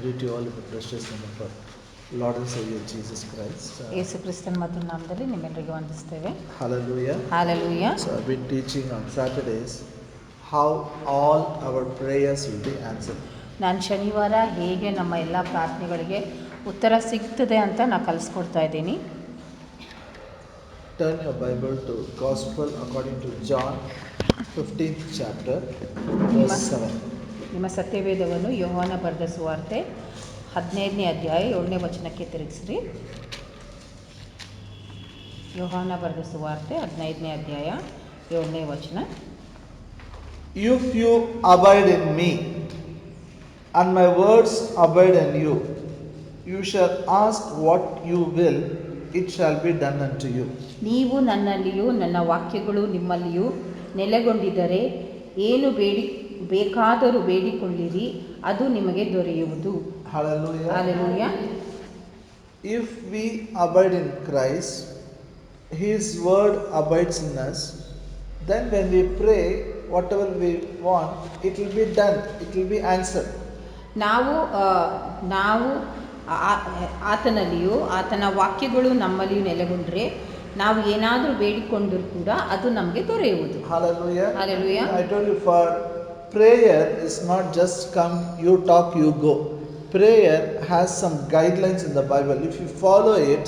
greet you all in the precious name of our Lord and Savior Jesus Christ. ಯೇಸು ಕ್ರಿಸ್ತನ ಮತ್ತು ನಾಮದಲ್ಲಿ ನಿಮ್ಮೆಲ್ಲರಿಗೂ ವಂದಿಸ್ತೇವೆ. Hallelujah. Hallelujah. So I've been teaching on Saturdays how all our prayers will be answered. ನಾನು ಶನಿವಾರ ಹೇಗೆ ನಮ್ಮ ಎಲ್ಲ ಪ್ರಾರ್ಥನೆಗಳಿಗೆ ಉತ್ತರ ಸಿಗ್ತದೆ ಅಂತ ನಾನು ಕಲಿಸ್ಕೊಡ್ತಾ ಇದ್ದೀನಿ. Turn your Bible to Gospel according to John 15th chapter verse 7. ನಿಮ್ಮ ಸತ್ಯವೇದವನ್ನು ಯೋಹಾನ ಬರೆದ ಸುವಾರ್ತೆ 15ನೇ ಅಧ್ಯಾಯ 7ನೇ ವಚನಕ್ಕೆ ತಿರುಗಿಸ್ರಿ. ಯೋಹಾನ ಬರೆದ ಸುವಾರ್ತೆ 15ನೇ ಅಧ್ಯಾಯ 7ನೇ ವಚನ. If you abide in me and my words abide in you, you shall ask what you will, it shall be done unto you. ನೀವು ನನ್ನಲ್ಲಿಯೂ ನನ್ನ ವಾಕ್ಯಗಳು ನಿಮ್ಮಲ್ಲಿಯೂ ನೆಲೆಗೊಂಡಿದ್ದರೆ ಏನು ಬೇಕಾದರೂ ಬೇಡಿಕೊಳ್ಳಿರಿ, ಅದು ನಿಮಗೆ ದೊರೆಯುವುದು. Hallelujah. Hallelujah. If we abide in Christ, His word abides in us, then when we pray, whatever we want, it will be done, it will be answered. ನಾವು ಆತನಲ್ಲಿಯೂ ಆತನ ವಾಕ್ಯಗಳು ನಮ್ಮಲ್ಲಿಯೂ ನೆಲೆಗೊಂಡ್ರೆ ನಾವು ಏನಾದರೂ ಬೇಡಿಕೊಂಡರೂ ಕೂಡ ಅದು ನಮಗೆ ದೊರೆಯುವುದು. Hallelujah. Hallelujah. I told you, for prayer is not just come, you talk, you go. Prayer has some guidelines in the Bible. If you follow it,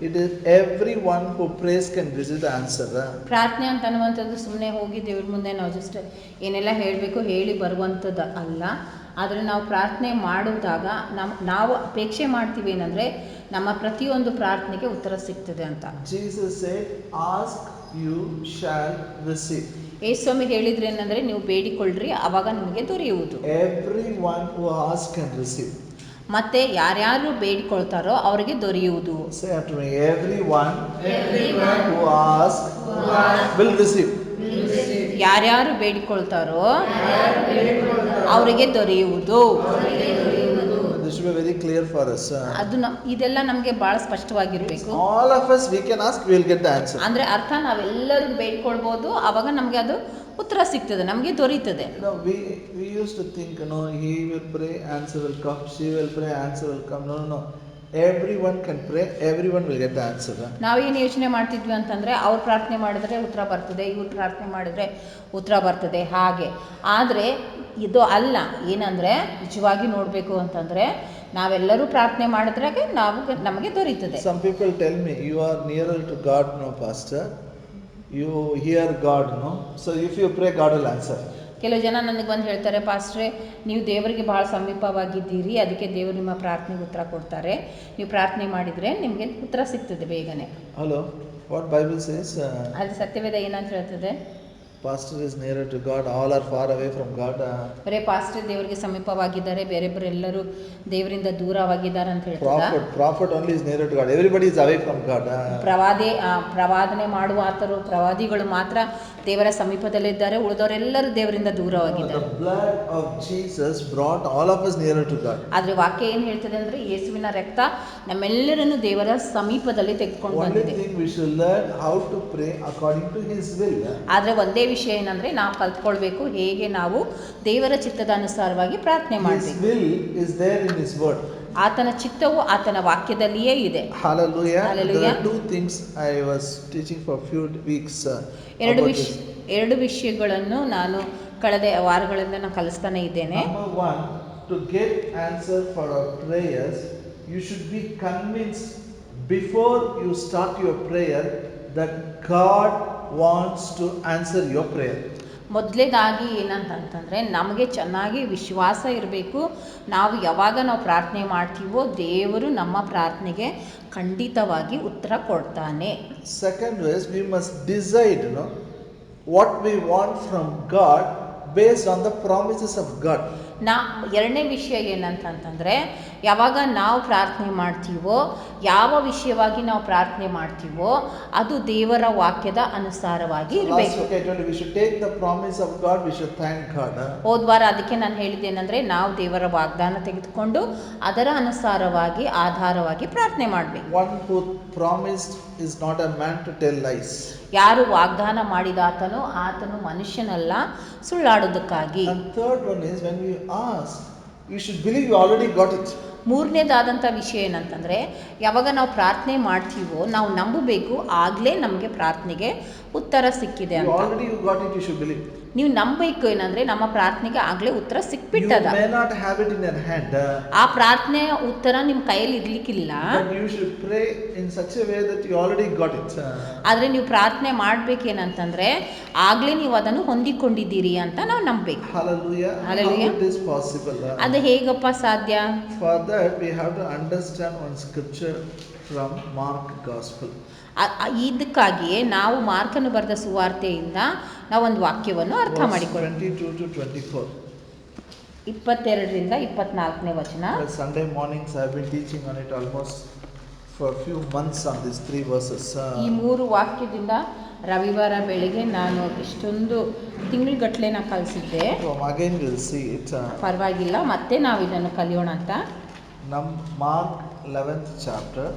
it is everyone who prays can receive the answer. ಪ್ರಾರ್ಥನೆ ಅಂತ ಅನ್ನುವಂಥದ್ದು ಸುಮ್ಮನೆ ಹೋಗಿ ದೇವ್ರ ಮುಂದೆ ನಾವು just ಏನೆಲ್ಲ ಹೇಳಬೇಕು ಹೇಳಿ ಬರುವಂಥದ್ದು ಅಲ್ಲ. ಆದರೆ ನಾವು ಪ್ರಾರ್ಥನೆ ಮಾಡುವಾಗ ನಾವು ಅಪೇಕ್ಷೆ ಮಾಡ್ತೀವಿ ಏನಂದರೆ ನಮ್ಮ ಪ್ರತಿಯೊಂದು ಪ್ರಾರ್ಥನೆಗೆ ಉತ್ತರ ಸಿಗ್ತದೆ ಅಂತ. Jesus said, ask, you shall receive. ಯೇಸುಸ್ವಾಮಿ ಹೇಳಿದ್ರೆ ಏನಂದರೆ ನೀವು ಬೇಡಿಕೊಳ್ಳ್ರಿ ಆವಾಗ ನಿಮಗೆ ದೊರೆಯುವುದು. Everyone who asks can receive. ಮತ್ತೆ ಯಾರ್ಯಾರು ಬೇಡಿಕೊಳ್ತಾರೋ ಅವರಿಗೆ ದೊರೆಯುವುದು. Say after me, everyone who asks will receive. ಯಾರ್ಯಾರು ಬೇಡಿಕೊಳ್ತಾರೋ ಅವರಿಗೆ ದೊರೆಯುವುದು. This should be very clear for us. ಅದು ಇದೆಲ್ಲ ನಮಗೆ ಭಾಳ ಸ್ಪಷ್ಟವಾಗಿರಬೇಕು. All of us we can ask, we will get the answer. ಅಂದರೆ ಅರ್ಥ ನಾವೆಲ್ಲರೂ ಬೇಡ್ಕೊಳ್ಬೋದು, ಆವಾಗ ನಮಗೆ ಅದು ಉತ್ತರ ಸಿಗ್ತದೆ, ನಮಗೆ ದೊರೀತದೆ. We used to think, he will pray, answer will come, she will pray, answer will come. No. Everyone can pray, everyone will get the answer. ನಾವೇನು ಯೋಚನೆ ಮಾಡ್ತಿದ್ವಿ ಅಂತಂದರೆ ಅವ್ರು ಪ್ರಾರ್ಥನೆ ಮಾಡಿದ್ರೆ ಉತ್ತರ ಬರ್ತದೆ, ಇವ್ರು ಪ್ರಾರ್ಥನೆ ಮಾಡಿದ್ರೆ ಉತ್ತರ ಬರ್ತದೆ ಹಾಗೆ. ಆದರೆ ಇದು ಅಲ್ಲ. ಏನಂದರೆ ನಿಜವಾಗಿ ನೋಡಬೇಕು ಅಂತಂದರೆ ನಾವೆಲ್ಲರೂ ಪ್ರಾರ್ಥನೆ ಮಾಡಿದ್ರೆ ನಮಗೆ ದೊರೀತದೆ. Some people tell me, you are nearer to God, no pastor. You hear God, no? So if you pray, God will answer. ಕೆಲವು ಜನ ನನಗೆ ಬಂದು ಹೇಳ್ತಾರೆ, ಪಾಸ್ಟ್ರೇ ನೀವು ದೇವರಿಗೆ ಭಾಳ ಸಮೀಪವಾಗಿದ್ದೀರಿ, ಅದಕ್ಕೆ ದೇವರು ನಿಮ್ಮ ಪ್ರಾರ್ಥನೆಗೆ ಉತ್ತರ ಕೊಡ್ತಾರೆ, ನೀವು ಪ್ರಾರ್ಥನೆ ಮಾಡಿದರೆ ನಿಮಗೆ ಉತ್ತರ ಸಿಗ್ತದೆ ಬೇಗನೆ. Hello, what Bible says? ಅದು ಸತ್ಯವೇದ ಏನಂತ ಹೇಳ್ತದೆ? Pastor is nearer to God, all are far away from God. ಬರೇ ಪಾಸ್ಟರ್ ದೇವರಿಗೆ ಸಮೀಪವಾಗಿದ್ದಾರೆ, ಬೇರೆಲ್ಲರೂ ದೇವರಿಂದ ದೂರವಾಗಿದ್ದಾರೆ ಅಂತ ಹೇಳ್ತಾರೆ. Prophet only is nearer to God. Everybody is away from God. ಪ್ರವಾದನೆ ಮಾಡುವ ಆತರು ಪ್ರವಾದಿಗಳು ಮಾತ್ರ ದೇವರ ಸಮೀಪದಲ್ಲಿದ್ದಾರೆ, ಉಳಿದವರೆಲ್ಲರೂ ದೇವರಿಂದ ದೂರವಾಗಿದ್ದಾರೆ. The blood of Jesus brought all of us nearer to God. ಆದ್ರೆ ವಾಕ್ಯ ಏನು ಹೇಳ್ತದೆ ಅಂದ್ರೆ ಯೇಸುವಿನ ರಕ್ತ ನಮ್ಮೆಲ್ಲರನ್ನು ದೇವರ ಸಮೀಪದಲ್ಲಿ ತೆಗೆದುಕೊಂಡು ಬಂದಿದೆ. Only thing we should learn how to pray according to His will. ಆದ್ರೆ ಒಂದೇ ವಿಷಯ ಏನಂದ್ರೆ ನಾವು ಕಲ್ತ್ಕೊಳ್ಬೇಕು ಹೇಗೆ ನಾವು ದೇವರ ಚಿತ್ತದ ಅನುಸಾರವಾಗಿ ಪ್ರಾರ್ಥನೆ ಮಾಡಬೇಕು. His will is there in His word. ಆತನ ಚಿತ್ತವು ಆತನ ವಾಕ್ಯದಲ್ಲಿಯೇ ಇದೆ. Hallelujah. Hallelujah. There are two things I was teaching for few weeks. ಎರಡು ವಿಷಯಗಳನ್ನು ನಾನು ಕಳೆದ ವಾರಗಳಿಂದ ನಾನು ಕಲಿಸ್ತಾನೆ ಇದ್ದೇನೆ. Number one, to get answer for our prayers, you should be convinced before you start your prayer that God wants to answer your prayer. ಮೊದಲೇದಾಗಿ ಏನಂತಂತಂದರೆ ನಮಗೆ ಚೆನ್ನಾಗಿ ವಿಶ್ವಾಸ ಇರಬೇಕು. ನಾವು ಯಾವಾಗ ನಾವು ಪ್ರಾರ್ಥನೆ ಮಾಡ್ತೀವೋ ದೇವರು ನಮ್ಮ ಪ್ರಾರ್ಥನೆಗೆ ಖಂಡಿತವಾಗಿ ಉತ್ತರ ಕೊಡ್ತಾನೆ. Second is we must decide what we want from God based on the promises of God. ಎರಡನೇ ವಿಷಯ ಏನಂತಂತಂದರೆ ಯಾವಾಗ ನಾವು ಪ್ರಾರ್ಥನೆ ಮಾಡ್ತೀವೋ, ಯಾವ ವಿಷಯವಾಗಿ ನಾವು ಪ್ರಾರ್ಥನೆ ಮಾಡ್ತೀವೋ ಅದು ದೇವರ ವಾಕ್ಯದ ಅನುಸಾರವಾಗಿ ಇರಬೇಕು. ಹೋದ್ವಾರ ಅದಕ್ಕೆ ನಾನು ಹೇಳಿದ್ದೇನೆಂದರೆ ನಾವು ದೇವರ ವಾಗ್ದಾನ ತೆಗೆದುಕೊಂಡು ಅದರ ಅನುಸಾರವಾಗಿ ಆಧಾರವಾಗಿ ಪ್ರಾರ್ಥನೆ ಮಾಡಬೇಕು. ಯಾರು ವಾಗ್ದಾನ ಮಾಡಿದ ಆತನು ಮನುಷ್ಯನಲ್ಲ ಸುಳ್ಳಾಡೋದಕ್ಕಾಗಿ. And third one is when we ask, You should believe you already got it. ಮೂರನೇದಾದಂಥ ವಿಷಯ ಏನಂತಂದರೆ, ಯಾವಾಗ ನಾವು ಪ್ರಾರ್ಥನೆ ಮಾಡ್ತೀವೋ ನಾವು ನಂಬಬೇಕು, ಆಗಲೇ ನಮಗೆ ಪ್ರಾರ್ಥನೆಗೆ ಉತ್ತರ ಸಿಕ್ಕಿದೆ You ಅಂತ. already you got it, you should believe. ನೀವು ನಂಬಬೇಕು ಏನಂದರೆ ನಮ್ಮ ಪ್ರಾರ್ಥನೆಗೆ ಆಗಲೇ ಉತ್ತರ ಸಿಕ್ಬಿಟ್ಟದ. You may not have it in your hand. ಆ ಪ್ರಾರ್ಥನೆಯ ಉತ್ತರ ನಿಮ್ಮ ಕೈಯಲ್ಲಿ ಇರ್ಲಿಕ್ಕಿಲ್ಲ. But you should pray in such a way that you already got it. ಆದರೆ ನೀವು ಪ್ರಾರ್ಥನೆ ಮಾಡಬೇಕೇನಂತಂದರೆ ಆಗಲೇ ನೀವು ಅದನ್ನು ಹೊಂದಿಕೊಂಡಿದ್ದೀರಿ ಅಂತ ನಾವು ನಂಬಬೇಕು. Hallelujah. Hallelujah. How it is possible? ಅದು ಹೇಗಪ್ಪ ಸಾಧ್ಯ? For that we have to understand one scripture from Mark Gospel. ಇದಕ್ಕಾಗಿಯೇ ನಾವು ಮಾರ್ಕನು ಬರೆದ ಸುವಾರ್ತೆಯಿಂದ ನಾವು ಒಂದು ವಾಕ್ಯವನ್ನು ಅರ್ಥ ಮಾಡಿಕೊಳ್ಳೋಣ. 22 to 24. 22ರಿಂದ 24ನೇ ವಚನ. Sunday mornings I have been teaching on it almost for a few months on these 3 verses. ಈ 3 ವಾಕ್ಯದಿಂದ ರವಿವಾರ ಬೆಳಿಗ್ಗೆ ನಾನು ಇಷ್ಟೊಂದು ತಿಂಗಳುಗಟ್ಟಲೆ ನಾನು ಕಲಿಸಿದ್ದೆ. Again we will see it. ಪರವಾಗಿಲ್ಲ, ಮತ್ತೆ ನಾವು ಇದನ್ನು ಕಲಿಯೋಣ ಅಂತ. Mark 11th chapter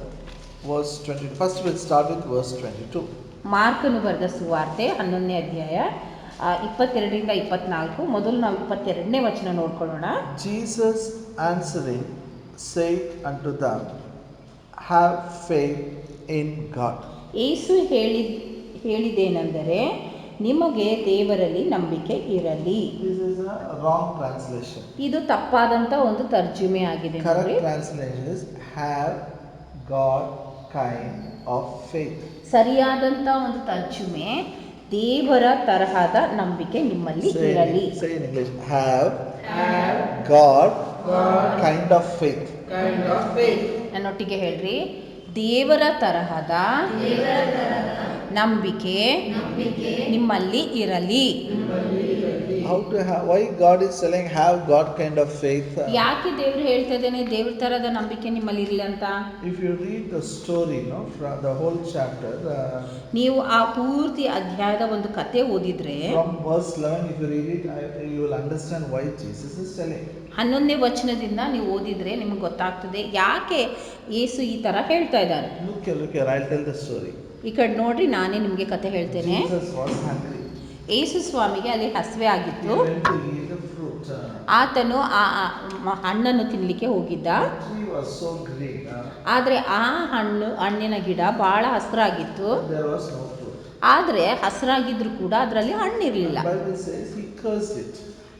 verse 20. First we'll start with verse 22. ಮಾರ್ಕನು ಬರೆದ ಸುವಾರ್ತೆ 11ನೇ ಅಧ್ಯಾಯ 22ರಿಂದ 24. ಮೊದಲು ನಾವು 22ನೇ ವಚನ ನೋಡ್ಕೊಳ್ಳೋಣ. Jesus answering said unto them, have faith in God. ಯೇಸು ಹೇಳಿದೇನೆಂದರೆ, ನಿಮಗೆ ದೇವರಲ್ಲಿ ನಂಬಿಕೆ ಇರಲಿ. This is a wrong translation. ಇದು ತಪ್ಪಾದಂಥ ಒಂದು ತರ್ಜುಮೆ ಆಗಿದೆ. Correct translation is have God kind of faith. ಸರಿಯಾದಂಥ ಒಂದು ತರ್ಜುಮೆ ದೇವರ ತರಹದ ನಂಬಿಕೆ ನಿಮ್ಮಲ್ಲಿ ಇರಲಿ. Say in English, have God kind of faith. ನನ್ನೊಟ್ಟಿಗೆ ಹೇಳ್ರಿ, ದೇವರ ತರಹದ ನಂಬಿಕೆ ನಿಮ್ಮಲ್ಲಿ ಇರಲಿ. How to have? Why God is telling have God kind of faith? ಯಾಕೆ ದೇವರು ಹೇಳ್ತಾ ಇದ್ದಾನೆ ದೇವ್ರ ತರದ ನಂಬಿಕೆ ನಿಮ್ಮಲ್ಲಿ ಇರಲಿ ಅಂತ? If you read the story, no, from the whole chapter, ನೀವು ಆ ಪೂರ್ತಿ ಅಧ್ಯಾಯದ ಒಂದು ಕತೆ ಓದಿದ್ರೆ, from verse 11, if you read it, you will understand why Jesus is telling. 11ನೇ ವಚನದಿಂದ ನೀವು ಓದಿದ್ರೆ ನಿಮಗೆ ಗೊತ್ತಾಗ್ತದೆ ಯಾಕೆ ಯೇಸು ಈ ತರ ಹೇಳ್ತಾ ಇದ್ದಾರೆ. Look here, I'll tell the story. ಈ ಕಡೆ ನೋಡ್ರಿ, ನಾನೇ ನಿಮಗೆ ಕತೆ ಹೇಳ್ತೇನೆ. Jesus was hungry. ಯೇಸು ಸ್ವಾಮಿಗೆ ಅಲ್ಲಿ ಹಸಿವೆ ಆಗಿತ್ತು. He went to eat the fruit. ಆತನು ಆ ಹಣ್ಣನ್ನು ತಿನ್ನಲಿಕ್ಕೆ ಹೋಗಿದ್ದ. The tree was so green. ಆದರೆ ಆ ಹಣ್ಣಿನ ಗಿಡ ಬಹಳ ಹಸಿರಾಗಿತ್ತು. There was no fruit. ಆದರೆ ಹಸಿರಾಗಿದ್ರು ಕೂಡ ಅದರಲ್ಲಿ ಹಣ್ಣಿರಲಿಲ್ಲ. The Bible says he cursed it.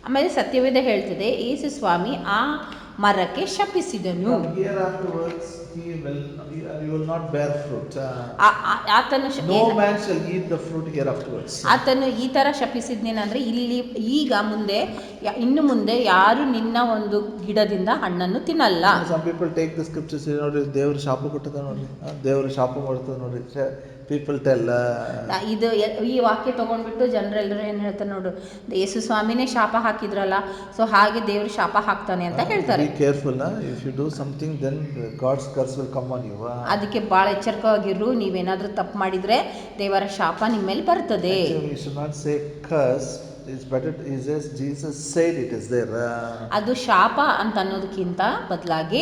ಆಮೇಲೆ ಸತ್ಯವೇದ ಹೇಳ್ತದೆ ಯೇಸು ಸ್ವಾಮಿ ಆ ಮರಕ್ಕೆ ಶಪಿಸಿದನು. From here afterwards you will not bear fruit. ಆತನು No man shall eat the fruit here afterwards. ಆತನು ಈ ತರ ಶಪಿಸಿದ್ನೇನಂದ್ರೆ ಈಗ ಇನ್ನು ಮುಂದೆ ಯಾರು ನಿನ್ನ ಒಂದು ಗಿಡದಿಂದ ಹಣ್ಣನ್ನು ತಿನ್ನಲ್ಲ. Some people take the scriptures, ನೋಡಿ ದೇವರು ಶಾಪ ಕೊಟ್ಟದ ನೋಡಿ, ದೇವರು ಶಾಪ ಮಾಡ್ತದೆ ನೋಡಿ. People tell ಇದು ಈ ವಾಕ್ಯ ತಗೊಂಡ್ಬಿಟ್ಟು ಜನರೆಲ್ಲರೂ ಏನು ಹೇಳ್ತಾರೆ ನೋಡು, ಯೇಸು ಸ್ವಾಮಿನೇ ಶಾಪ ಹಾಕಿದ್ರಲ್ಲ, ಸೊ ಹಾಗೆ ದೇವರು ಶಾಪ ಹಾಕ್ತಾನೆ ಅಂತ ಹೇಳ್ತಾರೆ. Be careful, if you do something then God's curse will come on you. ಅದಕ್ಕೆ ಭಾಳ ಎಚ್ಚರಿಕೆಯಾಗಿರು, ನೀವೇನಾದ್ರೂ ತಪ್ಪು ಮಾಡಿದ್ರೆ ದೇವರ ಶಾಪ ನಿಮ್ಮ ಮೇಲೆ ಬರ್ತದೆ. You should not say curse. It's better it says Jesus said it is there. ಅದು ಶಾಪ ಅಂತ ಅನ್ನೋದಕ್ಕಿಂತ ಬದಲಾಗಿ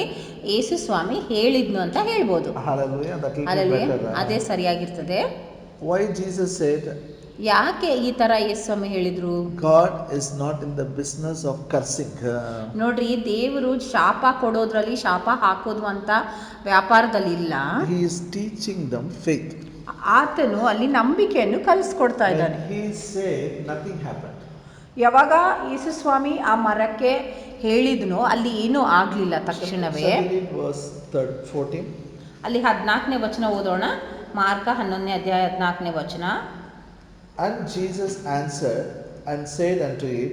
ಯೇಸು ಸ್ವಾಮಿ ಹೇಳಿದ್ನು ಅಂತ ಹೇಳ್ಬೋದು. Hallelujah, that will be better. ಅದೇ ಸರಿಯಾಗಿರ್ತದೆ. Why Jesus said? ಯಾಕೆ ಈ ತರ ಯೇಸು ಸ್ವಾಮಿ ಹೇಳಿದ್ರು? God is not in the business of cursing. ನೋಡ್ರಿ, ದೇವರು ಶಾಪ ಕೊಡೋದ್ರಲ್ಲಿ ಶಾಪ ಹಾಕೋದು ಅಂತ ವ್ಯಾಪಾರದಲ್ಲಿ ಇಲ್ಲ. He is teaching them faith. ಆತನು ಅಲ್ಲಿ ನಂಬಿಕೆಯನ್ನು ಕಲಿಸ್ಕೊಡ್ತಾ ಇದ್ದಾನೆ. He said nothing happened. ಯಾವಾಗ ಯೇಸು ಸ್ವಾಮಿ ಆ ಮರಕ್ಕೆ ಹೇಳಿದ್ನೋ ಅಲ್ಲಿ ಏನೂ ಆಗ್ಲಿಲ್ಲ ತಕ್ಷಣವೇ. ಅಲ್ಲಿ 14ನೇ ವಚನ ಓದೋಣ. ಮಾರ್ಕ 11ನೇ ಅಧ್ಯಾಯ 14ನೇ ವಚನ. And Jesus answered and said unto it,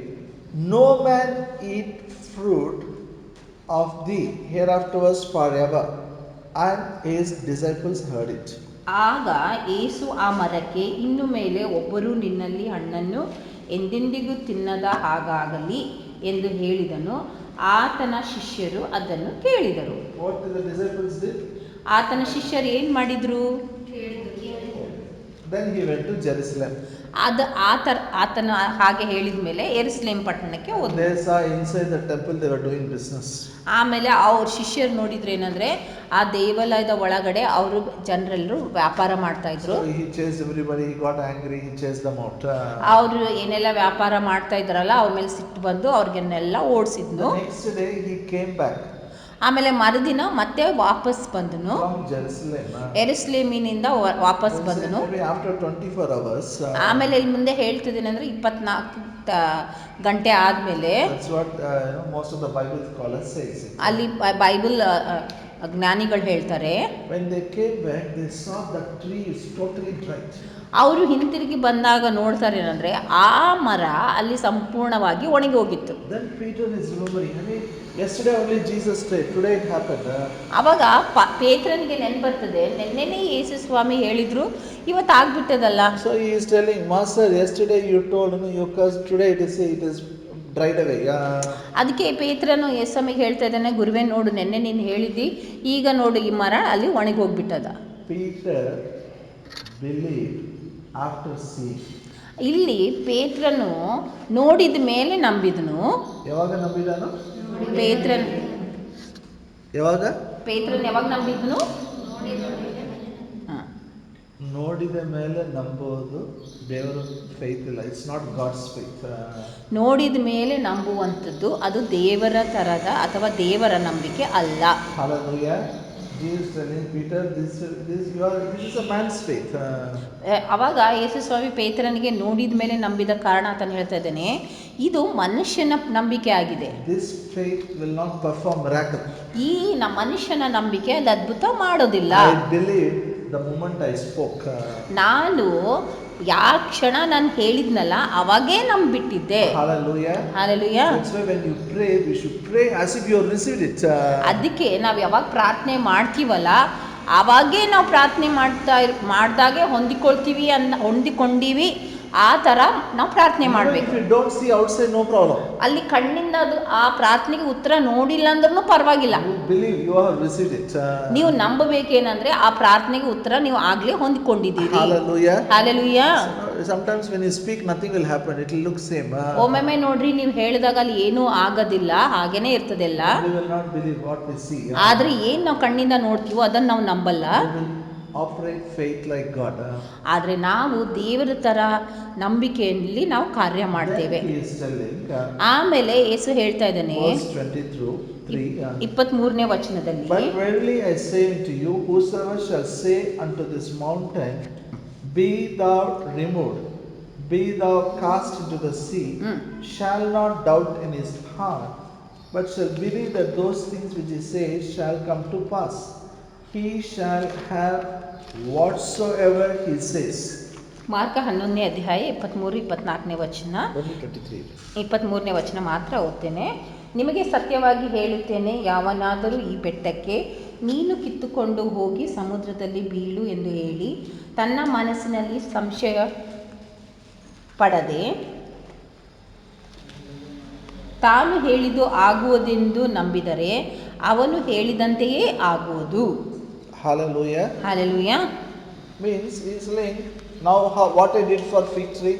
no man eat fruit of thee hereafterwards forever. And his disciples heard it. ಆಗ ಯೇಸು ಆ ಮರಕ್ಕೆ, ಇನ್ನು ಮೇಲೆ ಒಬ್ಬರು ನಿನ್ನಲ್ಲಿ ಹಣ್ಣನ್ನು ಎಂದೆಂದಿಗೂ ತಿನ್ನದ ಹಾಗಾಗಲಿ ಎಂದು ಹೇಳಿದನು. ಆತನ ಶಿಷ್ಯರು ಅದನ್ನು ಕೇಳಿದರು. What did the disciples did? ಆತನ ಶಿಷ್ಯರು ಏನು ಮಾಡಿದ್ರು? Then he went to Jerusalem. ಆತನ ಹಾಗೆ ಹೇಳಿದ ಮೇಲೆ ಯೆರೂಸಲೇಮ್ ಪಟ್ಟಣಕ್ಕೆ ಹೋದ್ರು. They saw inside the temple they were doing business. ಆಮೇಲೆ ಅವ್ರ ಶಿಷ್ಯರು ನೋಡಿದ್ರು ಏನಂದ್ರೆ ಆ ದೇವಾಲಯದ ಒಳಗಡೆ ಅವರು ಜನರೆಲ್ಲರೂ ವ್ಯಾಪಾರ ಮಾಡ್ತಾ ಇದ್ರು. So he chased everybody, he got angry, he chased them out. ಅವರು ಏನೆಲ್ಲ ವ್ಯಾಪಾರ ಮಾಡ್ತಾ ಇದ್ರಲ್ಲ ಅವ್ರ ಮೇಲೆ ಸಿಟ್ಟು ಬಂದು ಅವ್ರಿಗೆನ್ನೆಲ್ಲ ಓಡಿಸಿದ್ನು. The next day he came back. ಆಮೇಲೆ ಮರುದಿನ ಮತ್ತೆ ವಾಪಸ್ ಬಂದನು. From Jerusalem. ಯೆರೂಸಲೇಮಿನಿಂದ ವಾಪಸ್ ಬಂದನು. Maybe after 24 hours. ಆಮೇಲೆ ಇಲ್ಲಿ ಮುಂದೆ ಹೇಳ್ತಿದ್ದೇನೆ ಅಂದ್ರೆ 24 ಗಂಟೆ ಆದಮೇಲೆ. That's what most of the Bible scholars says. ಅಲ್ಲಿ ಬೈಬಲ್ ಜ್ಞಾನಿಗಳು ಹೇಳ್ತಾರೆ. When they came back, they saw the tree is totally dried. ಅವರು ಹಿಂತಿರುಗಿ ಬಂದಾಗ ನೋಡ್ತಾರೆ ಏನಂದ್ರೆ ಆ ಮರ ಅಲ್ಲಿ ಸಂಪೂರ್ಣವಾಗಿ ಒಣಗಿ ಹೋಗಿತ್ತು. Then Peter is remembering, I mean, yesterday only Jesus said, today it happened. ಅವಾಗ ಪೇತ್ರನಿಗೆ ನೆನಪು ಬರ್ತದೆ, ನೆನ್ನೆನೇ ಯೇಸು ಸ್ವಾಮಿ ಹೇಳಿದ್ರು, ಇವತ್ತು ಆಗ್ಬಿಟ್ಟದಲ್ಲ. So he is telling, Master, yesterday you told me you cursed, today it is dried away. ಅದಕ್ಕೆ ಪೇತ್ರನು ಯೇಸುಸ್ವಾಮಿಗೆ ಹೇಳ್ತಾ ಇದ್ದಾನೆ, ಗುರುವೇ ನೋಡು, ನೆನ್ನೆ ನೀನು ಹೇಳಿದ್ದಿ, ಈಗ ನೋಡು ಈ ಮರ ಅಲ್ಲಿ ಒಣಗಿ ಹೋಗ್ಬಿಟ್ಟದ. Peter believed after seeing. ಇಲ್ಲಿ ಪೇತ್ರನು ನೋಡಿದ ಮೇಲೆ ನಂಬಿದನು. ಯಾವಾಗ ನಂಬಿದನು? ಪೇತ್ರನ್ ಯಾವಾಗ ನಂಬಿದನು? ನೋಡಿದ ಮೇಲೆ ನಂಬೋದು ದೇವರ ಫೇತ್ ಇಲ್ಲ. It's not God's faith. ನೋಡಿದ ಮೇಲೆ ನಂಬುವಂಥದ್ದು ಅದು ದೇವರ ತರದ ಅಥವಾ ದೇವರ ನಂಬಿಕೆ ಅಲ್ಲ. Hallelujah. Jesus telling Peter, this is a man's faith. ಅವಾಗ ಯೇಸು ಸ್ವಾಮಿ ಪೇತ್ರನಿಗೆ ನೋಡಿದ ಮೇಲೆ ನಂಬಿದ ಕಾರಣ ಅಂತ ಹೇಳ್ತಾ ಇದ್ದೇನೆ, ಇದು ಮನುಷ್ಯನ ನಂಬಿಕೆ ಆಗಿದೆ. This faith will not perform miracle. ಈ ಮನುಷ್ಯನ ನಂಬಿಕೆ ಅದು ಅದ್ಭುತ ಮಾಡೋದಿಲ್ಲ. I believe the moment I spoke. ನಾನು ಯಾವ ಕ್ಷಣ ನಾನು ಹೇಳಿದ್ನಲ್ಲ ಅವಾಗೇ ನಂಬಿಟ್ಟಿದ್ದೆ. Hallelujah. Hallelujah. That's why when you pray, we should pray as if you have received it. ಅದಕ್ಕೆ ನಾವು ಯಾವಾಗ ಪ್ರಾರ್ಥನೆ ಮಾಡ್ತೀವಲ್ಲ ಆವಾಗೇ ನಾವು ಪ್ರಾರ್ಥನೆ ಮಾಡಿದಾಗೆ ಹೊಂದಿಕೊಂಡೀವಿ ಆ ಥರ ನಾವು ಪ್ರಾರ್ಥನೆ ಮಾಡಬೇಕು. If you don't see outside, no problem. ಅಲ್ಲಿ ಕಣ್ಣಿಂದ ಅದು ಆ ಪ್ರಾರ್ಥನೆಗೆ ಉತ್ತರ ನೋಡಿಲ್ಲ ಅಂದ್ರೂ ಪರವಾಗಿಲ್ಲ. You believe you have received it. ನೀವು ನಂಬಬೇಕೇನಂದ್ರೆ ಆ ಪ್ರಾರ್ಥನೆಗೆ ಉತ್ತರ ನೀವು ಆಗ್ಲೇ ಹೊಂದಿಕೊಂಡಿದ್ದೀರಿ. Hallelujah. Hallelujah. Sometimes when you speak, nothing will happen. It will look same. ಒಮ್ಮೊಮ್ಮೆ ನೋಡ್ರಿ ನೀವು ಹೇಳಿದಾಗ ಅಲ್ಲಿ ಏನೂ ಆಗೋದಿಲ್ಲ, ಹಾಗೇನೆ ಇರ್ತದೆಲ್ಲ. We will not believe what we see. ಆದ್ರೆ ಏನ್ ನಾವು ಕಣ್ಣಿಂದ ನೋಡ್ತೀವೋ ಅದನ್ನ ನಾವು ನಂಬಲ್ಲ. We will operate faith like God. ಆದ್ರೆ ನಾವು ದೇವರ ತರ ನಂಬಿಕೆಯಲ್ಲಿ ನಾವು ಕಾರ್ಯ ಮಾಡ್ತೇವೆ. ಆಮೇಲೆ ಯೇಸು ಹೇಳ್ತಾ ಇದ್ದಾನೆ 23ನೇ ವಚನದಲ್ಲಿ, But verily I say unto you, whosoever shall say unto this mountain, be thou removed, be thou cast into the sea, shall not doubt in his heart, but shall believe that those things which he says shall come to pass, he shall have whatsoever he says. Mark 11ನೇ ಅಧ್ಯಾಯ 23-24ನೇ ವಚನ. 23ನೇ ವಚನ ಮಾತ್ರ ಓದ್ತೇನೆ. ನಿಮಗೆ ಸತ್ಯವಾಗಿ ಹೇಳುತ್ತೇನೆ, ಯಾವನಾದರೂ ಈ ಬೆಟ್ಟಕ್ಕೆ ನೀನು ಕಿತ್ತುಕೊಂಡು ಹೋಗಿ ಸಮುದ್ರದಲ್ಲಿ ಬೀಳು ಎಂದು ಹೇಳಿ ತನ್ನ ಮನಸ್ಸಿನಲ್ಲಿ ಸಂಶಯ ಪಡದೆ ತಾನು ಹೇಳಿದ್ದು ಆಗುವುದೆಂದು ನಂಬಿದರೆ ಅವನು ಹೇಳಿದಂತೆಯೇ ಆಗುವುದು. Hallelujah. Hallelujah. Means he's saying, now what I did for fig tree,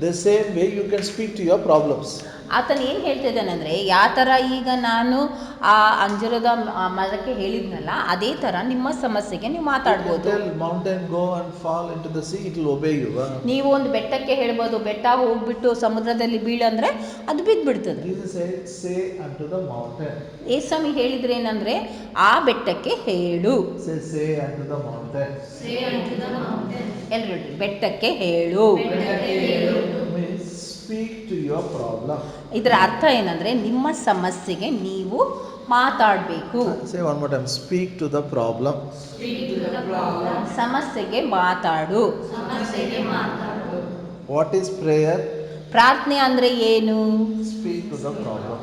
the same way you can speak to your problems. ಆತನು ಏನು ಹೇಳ್ತಿದ್ದಾನಂದರೆ, ಯಾವ ಥರ ಈಗ ನಾನು ಆ ಅಂಜೂರದ ಮರಕ್ಕೆ ಹೇಳಿದ್ನಲ್ಲ ಅದೇ ಥರ ನಿಮ್ಮ ಸಮಸ್ಯೆಗೆ ನೀವು ಮಾತಾಡ್ಬೋದು. Tell mountain go and fall into the sea, it will obey you. ನೀವು ಒಂದು ಬೆಟ್ಟಕ್ಕೆ ಹೇಳ್ಬೋದು, ಬೆಟ್ಟ ಹೋಗ್ಬಿಟ್ಟು ಸಮುದ್ರದಲ್ಲಿ ಬೀಳಂದ್ರೆ ಅದು ಬಿದ್ದುಬಿಡ್ತದೆ. Jesus said, say unto the mountain. ಯೇಸು ಹೇಳಿದ್ರೆ ಏನಂದ್ರೆ ಆ ಬೆಟ್ಟಕ್ಕೆ ಹೇಳು. Say unto the mountain. Say unto the mountain. ಎಲ್ಲರೂ ಬೆಟ್ಟಕ್ಕೆ ಹೇಳು. Means speak to your problem. ಇದರ ಅರ್ಥ ಏನಂದ್ರೆ ನಿಮ್ಮ ಸಮಸ್ಯೆಗೆ ನೀವು ಮಾತಾಡಬೇಕು. Say one more time, speak to the problem. ಸಮಸ್ಯೆಗೆ ಮಾತಾಡು. What is prayer? ಪ್ರಾರ್ಥನೆ ಅಂದ್ರೆ ಏನು? Speak to the problem.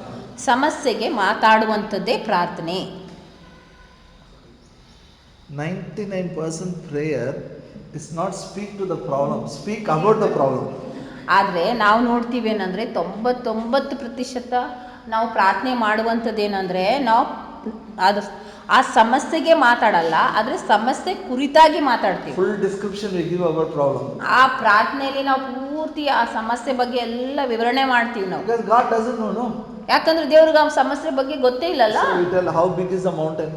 ಸಮಸ್ಯೆಗೆ ಮಾತಾಡುವಂಥದ್ದೇ ಪ್ರಾರ್ಥನೆ. 99% prayer is not speak to the problem, speak about the problem. ಆದರೆ ನಾವು ನೋಡ್ತೀವಿ ಏನಂದರೆ 99% ನಾವು ಪ್ರಾರ್ಥನೆ ಮಾಡುವಂಥದ್ದೇನೆಂದರೆ ನಾವು ಆ ಸಮಸ್ಯೆಗೆ ಮಾತಾಡಲ್ಲ, ಆದರೆ ಸಮಸ್ಯೆ ಕುರಿತಾಗಿ ಮಾತಾಡ್ತೀವಿ. Full description we give our problem. ಆ ಪ್ರಾರ್ಥನೆಯಲ್ಲಿ ನಾವು ಪೂರ್ತಿ ಆ ಸಮಸ್ಯೆ ಬಗ್ಗೆ ಎಲ್ಲ ವಿವರಣೆ ಮಾಡ್ತೀವಿ ನಾವು. Because God doesn't know, no. ಯಾಕಂದ್ರೆ ದೇವ್ರಿಗೆ ಆ ಸಮಸ್ಯೆ ಬಗ್ಗೆ ಗೊತ್ತೇ ಇಲ್ಲಲ್ಲ. So we tell how big is the mountain.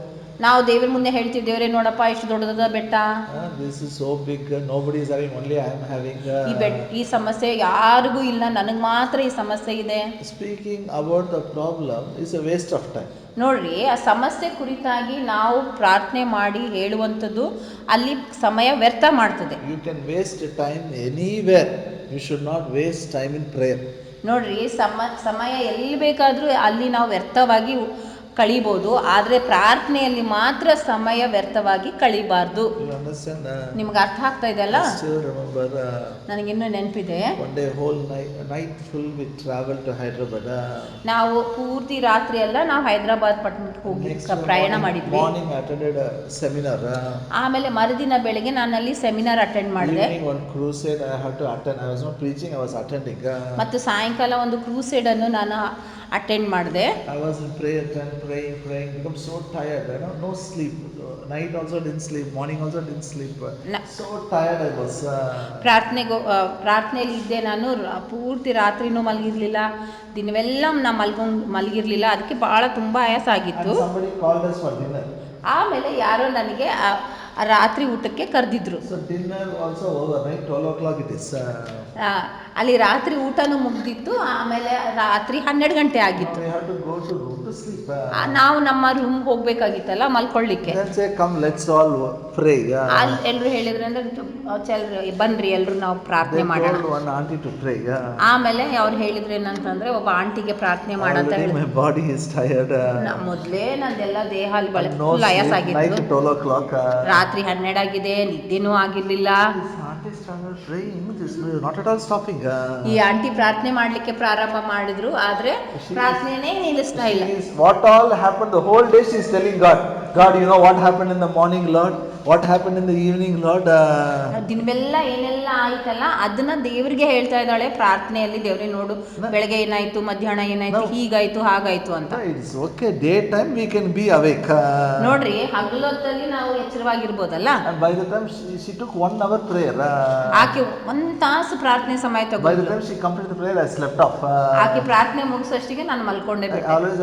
ನಾವು ದೇವ್ರ ಮುಂದೆ ಹೇಳ್ತೀವಿ, ದೇವರೇ ನೋಡಪ್ಪ ಇಷ್ಟು ದೊಡ್ಡದಾದ ಬೆಟ್ಟ, This is so big, nobody is having, only I am having. ಈ ಸಮಸ್ಯೆ ಯಾರಿಗೂ ಇಲ್ಲ, ನನಗೆ ಮಾತ್ರ ಈ ಸಮಸ್ಯೆ ಇದೆ. Speaking about the problem is a waste of time. ನೋಡ್ರಿ, ಆ ಸಮಸ್ಯೆ ಕುರಿತಾಗಿ ನಾವು ಪ್ರಾರ್ಥನೆ ಮಾಡಿ ಹೇಳುವಂಥದ್ದು ಅಲ್ಲಿ ಸಮಯ ವ್ಯರ್ಥ ಮಾಡ್ತದೆ. You can waste time anywhere. You should not waste time in prayer. ನೋಡ್ರಿ, ಸಮಯ ಎಲ್ಲಿ ಬೇಕಾದರೂ ಅಲ್ಲಿ ನಾವು ವ್ಯರ್ಥವಾಗಿ ಕಳಿಬೋದು, ಆದರೆ ಪ್ರಾರ್ಥನೆಯಲ್ಲಿ ಮಾತ್ರ ಸಮಯ ವ್ಯರ್ಥವಾಗಿ ಕಳಿಬಾರ್ದು. ನಿಮ್ಗೆ ಅರ್ಥ ಆಗ್ತಾ ಇದೆಯಲ್ಲ? ನನಗಿನ್ನೂ ನೆನಪಿದೆ, one day whole night full we traveled to Hyderabad. ನಾವು ಪೂರ್ತಿ ರಾತ್ರಿ ಎಲ್ಲ ನಾವು ಹೈದರಾಬಾದ್ ಪಟ್ಟಣಕ್ಕೆ ಹೋಗಿ ಪ್ರಯಾಣ ಮಾಡಿದ್ವಿ. Morning I attended a seminar. ಆಮೇಲೆ ಮರುದಿನ ಬೆಳಗ್ಗೆ ನಾನು ಅಲ್ಲಿ ಸೆಮಿನಾರ್ ಅಟೆಂಡ್ ಮಾಡಿದೆ. Evening one crusade I had to attend. I was not preaching, I was attending. ಮತ್ತು ಸಾಯಂಕಾಲ ಒಂದು ಕ್ರೂಸೇಡ್ ಅನ್ನು ನಾನು ಅಟೆಂಡ್ ಮಾಡಿದೆ. I was in prayer time, praying, become so tired, no sleep. Night also didn't sleep, morning also didn't sleep. So tired I was. ಪ್ರಾರ್ಥನೆಯಲ್ಲಿ ಇದ್ದೆ ನಾನು, ಪೂರ್ತಿ ರಾತ್ರಿನೂ ಮಲಗಿರ್ಲಿಲ್ಲ, ದಿನವೆಲ್ಲ ನಾ ಮಲಗಿರ್ಲಿಲ್ಲ, ಅದಕ್ಕೆ ಭಾಳ ತುಂಬ ಆಯಾಸ ಆಗಿತ್ತು. Somebody called us for dinner. ಆಮೇಲೆ ಯಾರೋ ನನಗೆ ರಾತ್ರಿ ಊಟಕ್ಕೆ ಕರೆದಿದ್ರು. So dinner also over, right? 12 o'clock it is. ಅಲ್ಲಿ ರಾತ್ರಿ ಊಟನೂ ಮುಗ್ದಿತ್ತು, ಆಮೇಲೆ ರಾತ್ರಿ 12 ಗಂಟೆ ಆಗಿತ್ತು. We had to go to room to sleep. ನಾವು ನಮ್ಮ room ಹೋಗ್ಬೇಕಾಗಿತ್ತಲ್ಲ ಮಲ್ಕೊಳ್ಳಿಕ್ಕೆ. Then say come let's all pray. ಎಲ್ಲರೂ ಹೇಳಿದ್ರು ಅಂದ್ರೆ ಬನ್ರಿ ಎಲ್ರು ನಾವು ಪ್ರಾರ್ಥನೆ ಮಾಡೋಣ. One auntie to pray. ಆಮೇಲೆ ಅವ್ರು ಹೇಳಿದ್ರು ಏನಂತಂದ್ರೆ, ಒಬ್ಬ ಆಂಟಿಗೆ ಪ್ರಾರ್ಥನೆ ಮಾಡಂತ ಹೇಳಿದ್ರು. My body is tired. ಮೊದಲೇ ನಂದೆಲ್ಲ ದೇಹ ಫುಲ್ ಆಯಾಸ ಆಗಿತ್ತು. 12 o'clock. ರಾತ್ರಿ 12 ಆಗಿದೆ, ನಿದ್ದೆನೂ ಆಗಿರ್ಲಿಲ್ಲ. Not at all stopping. ಈ ಆಂಟಿ ಪ್ರಾರ್ಥನೆ ಮಾಡ್ಲಿಕ್ಕೆ ಪ್ರಾರಂಭ ಮಾಡಿದ್ರು, ಆದ್ರೆ ಪ್ರಾರ್ಥನೆನೇ ನಿಲ್ಲಿಸ್ತಾ ಇಲ್ಲ. What all happened the whole day she is telling God, you know what happened in the morning, Lord, what happened in the evening, Lord. ದಿನವೆಲ್ಲ ಏನೆಲ್ಲ ಆಯ್ತಲ್ಲ ಅದನ್ನ ದೇವರಿಗೆ ಹೇಳ್ತಾ ಇದ್ದಾಳೆ ಪ್ರಾರ್ಥನೆಯಲ್ಲಿ. ದೇವ್ರೆ ನೋಡು, ಬೆಳಗ್ಗೆ ಏನಾಯ್ತು, ಮಧ್ಯಾಹ್ನ ಏನಾಯ್ತು, ಹೀಗಾಯ್ತು ಹಾಗಾಯ್ತು ಅಂತ. It's okay, daytime we can be awake. ನೋಡ್ರಿ, ಹಗಲೊತ್ತಲ್ಲಿ ನಾವು ಎಚ್ಚರವಾಗಿರ್ಬೋದಲ್ಲ. And by the time she took 1 hour prayer. ಆಕೆ 1 ತಾಸು ಪ್ರಾರ್ಥನೆ ಸಮಯ ತಗೊಂಡು. By the time she completed the prayer I slept off. ಆಕೆ ಪ್ರಾರ್ಥನೆ ಮುಗಿಸೋಷ್ಟಿಗೆ ನಾನು ಮಲ್ಕೊಂಡೆ ಬಿಟ್ಟೆ. Always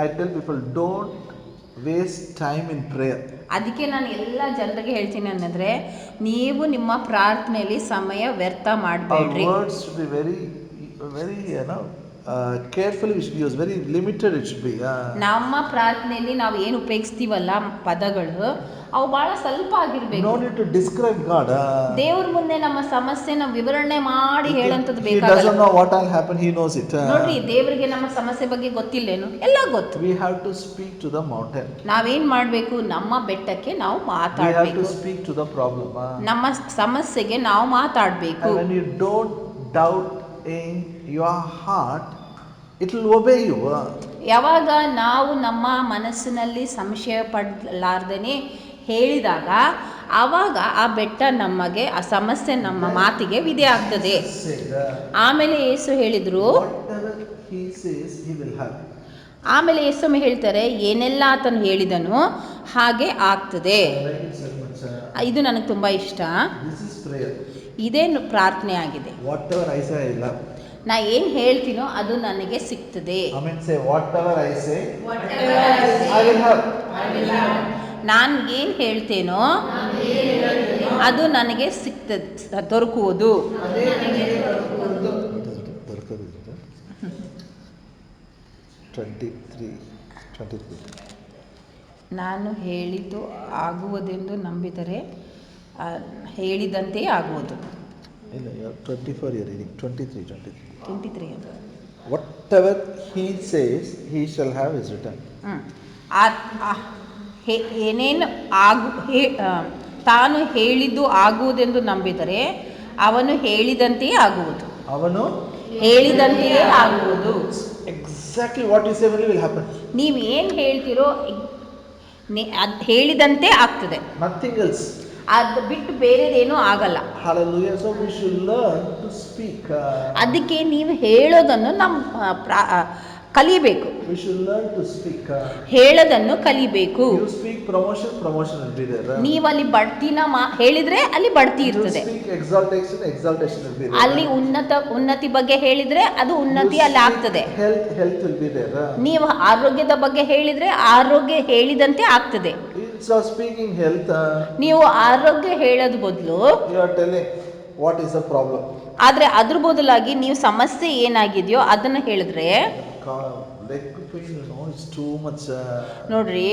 I tell people, don't waste time in prayer. ಅದಕ್ಕೆ ನಾನು ಎಲ್ಲ ಜನರಿಗೆ ಹೇಳ್ತೀನಿ ಅನ್ನಂದ್ರೆ, ನೀವು ನಿಮ್ಮ ಪ್ರಾರ್ಥನೆಯಲ್ಲಿ ಸಮಯ ವ್ಯರ್ಥ ಮಾಡಬೇಡ್ರಿ. Our words should be very carefully we should use, very limited it should be. ನಮ್ಮ ಪ್ರಾರ್ಥನೆಯಲ್ಲಿ ನಾವು ಏನು ಉಪಯೋಗಿಸ್ತೀವಲ್ಲ ಪದಗಳು, ಅವು ಬಹಳ ಸ್ವಲ್ಪ ಆಗಿರ್ಬೇಕು. No need to describe God. ದೇವ್ರ ಮುಂದೆ ನಮ್ಮ ಸಮಸ್ಯೆನ ವಿವರಣೆ ಮಾಡಿ ಹೇಳಂತದ್ದು ಬೇಕಾಗಲ್ಲ. He doesn't know what will happen, he knows it. ನೋಡ್ರಿ, ದೇವರಿಗೆ ನಮ್ಮ ಸಮಸ್ಯೆ ಬಗ್ಗೆ ಗೊತ್ತಿಲ್ಲೇನು, ಎಲ್ಲ ಗೊತ್ತು. We have to speak to the mountain. ನಾವೇನ್ ಮಾಡ್ಬೇಕು, ನಮ್ಮ ಬೆಟ್ಟಕ್ಕೆ ನಾವು ಮಾತಾಡಬೇಕು. We have to speak to the problem. ನಮ್ಮ ಸಮಸ್ಯೆಗೆ ನಾವು ಮಾತಾಡಬೇಕು. And when you don't doubt in your heart, it will obey you. ಯಾವಾಗ ನಾವು ನಮ್ಮ ಮನಸ್ಸಿನಲ್ಲಿ ಸಂಶಯ ಪಡಲಾರ್ದೇನೆ ಹೇಳಿದಾಗ, ಆವಾಗ ಆ ಬೆಟ್ಟ ನಮಗೆ, ಆ ಸಮಸ್ಯೆ ನಮ್ಮ ಮಾತಿಗೆ ವಿಧೇಯ ಆಗ್ತದೆ. ಆಮೇಲೆ ಯೇಸು ಹೇಳಿದ್ರು, ಆಮೇಲೆ ಯೇಸು ಹೇಳ್ತಾರೆ, ಏನೆಲ್ಲ ಆತನು ಹೇಳಿದನು ಹಾಗೆ ಆಗ್ತದೆ. ಇದು ನನಗೆ ತುಂಬ ಇಷ್ಟ. ಇದೇನು ಪ್ರಾರ್ಥನೆ ಆಗಿದೆ. ನಾ ಏನು ಹೇಳ್ತೀನೋ ಅದು ನನಗೆ ಸಿಗ್ತದೆ. ನಾನು ಏನು ಹೇಳ್ತೇನೋ ಅದು ನನಗೆ ಸಿಗ್ತದೆ, ದೊರಕುವುದು. ನಾನು ಹೇಳಿದ್ದು ಆಗುವುದೆಂದು ನಂಬಿದರೆ ಹೇಳಿದಂತೆ ಆಗುವುದು. 23 Whatever he says, he shall have his return. ಏನೇನು ತಾನು ಹೇಳಿದ್ದು ಆಗುವುದೆಂದು ನಂಬಿದರೆ ಅವನು ಹೇಳಿದಂತೆಯೇ ಆಗುವುದು. ಅವನು ಹೇಳಿದಂತೆಯೇ ಆಗುವುದು. Exactly what you say will happen. ನೀವು ಏನು ಹೇಳ್ತೀರೋ ಅದು ಹೇಳಿದಂತೆ ಆಗ್ತದೆ. Nothing else. ಅದು ಬಿಟ್ಟು ಬೇರೆದೇನೂ ಆಗಲ್ಲ. Hallelujah. So we should learn to speak. ಅದಕ್ಕೆ ನೀವು ಹೇಳೋದನ್ನು ನಮ್ಮ ಕಲಿಬೇಕು. We should learn to speak. ಹೇಳೋದನ್ನು ಕಲಿಬೇಕು. You speak promotion, promotion will be there. ನೀವಲ್ಲಿ ಬಡ್ತಿನ ಹೇಳಿದ್ರೆ ಅಲ್ಲಿ ಬಡ್ತಿ You ಇರ್ತದೆ. speak exaltation, exaltation will be there. ಅಲ್ಲಿ ಉನ್ನತಿ ಬಗ್ಗೆ ಹೇಳಿದ್ರೆ ಅದು ಉನ್ನತಿ ಅಲ್ಲಿ ಆಗ್ತದೆ. Health, health will be there. ನೀವು ಆರೋಗ್ಯದ ಬಗ್ಗೆ ಹೇಳಿದ್ರೆ ಆರೋಗ್ಯ ಹೇಳಿದಂತೆ ಆಗ್ತದೆ. Instead of speaking health, ನೀವು ಆರೋಗ್ಯ ಹೇಳೋದ್ ಬದಲು you are telling what is the problem. ಆದ್ರೆ ಅದ್ರ ಬದಲಾಗಿ ನೀವು ಸಮಸ್ಯೆ ಏನಾಗಿದೆಯೋ ಅದನ್ನ ಹೇಳಿದ್ರೆ Leg pain, you know, it's too much. ನೋಡ್ರಿ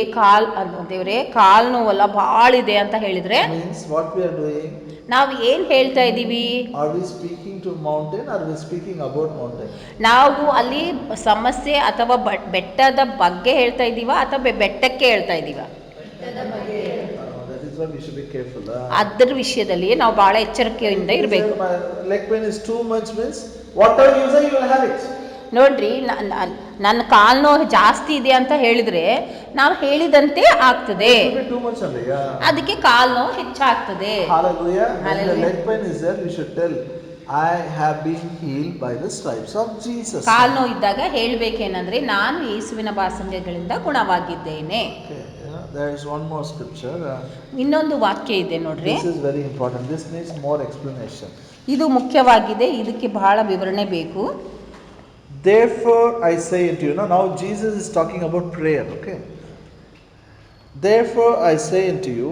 ದೇವ್ರೆ ಕಾಲ್ ನೋವಲ್ಲ ಭಾಳ ಇದೆ ಅಂತ ಹೇಳಿದ್ರೆ Means what we are doing? ನಾವು ಏನ್ ಹೇಳ್ತಾ ಇದೀವಿ? Are we speaking to mountain? Or are we speaking about mountain? ನಾವು ಅಲ್ಲಿ ಸಮಸ್ಯೆ ಅಥವಾ ಬೆಟ್ಟದ ಬಗ್ಗೆ ಹೇಳ್ತಾ ಇದೀವ ಅಥವಾ ಬೆಟ್ಟಕ್ಕೆ ಹೇಳ್ತಾ ಇದೀವ? That is why we should be careful. ಅದರ ವಿಷಯದಲ್ಲಿ ನಾವು ಬಹಳ ಎಚ್ಚರಿಕೆಯಿಂದ ಇರಬೇಕು. Leg pain is too much means whatever you say you will have it. ನೋಡ್ರಿ ನನ್ನ ಕಾಲ್ ನೋವು ಜಾಸ್ತಿ ಇದೆ ಅಂತ ಹೇಳಿದ್ರೆ ನಾವು ಹೇಳಿದಂತೆ ಆಗ್ತದೆ. ಅದಕ್ಕೆ ಕಾಲ್ ನೋವು ಹೆಚ್ಚಾಗ್ತದೆ. Hallelujah. When the leg pain is there, we should tell, I have been healed by the stripes of Jesus. ಕಾಲ್ ನೋವು ಇದ್ದಾಗ ಹೇಳ್ಬೇಕೇನಂದ್ರೆ ನಾನು ಯೇಸುವಿನ ಬಾಸಂಗೆಗಳಿಂದ ಗುಣವಾಗಿದ್ದೇನೆ. There is one more scripture. ಇನ್ನೊಂದು ವಾಕ್ಯ ಇದೆ ನೋಡ್ರಿ. This is very important. This needs more explanation. ಇದು ಮುಖ್ಯವಾಗಿದೆ, ಇದಕ್ಕೆ ಬಹಳ ವಿವರಣೆ ಬೇಕು. Therefore I say unto you, now Jesus is talking about prayer, okay? Therefore I say unto you,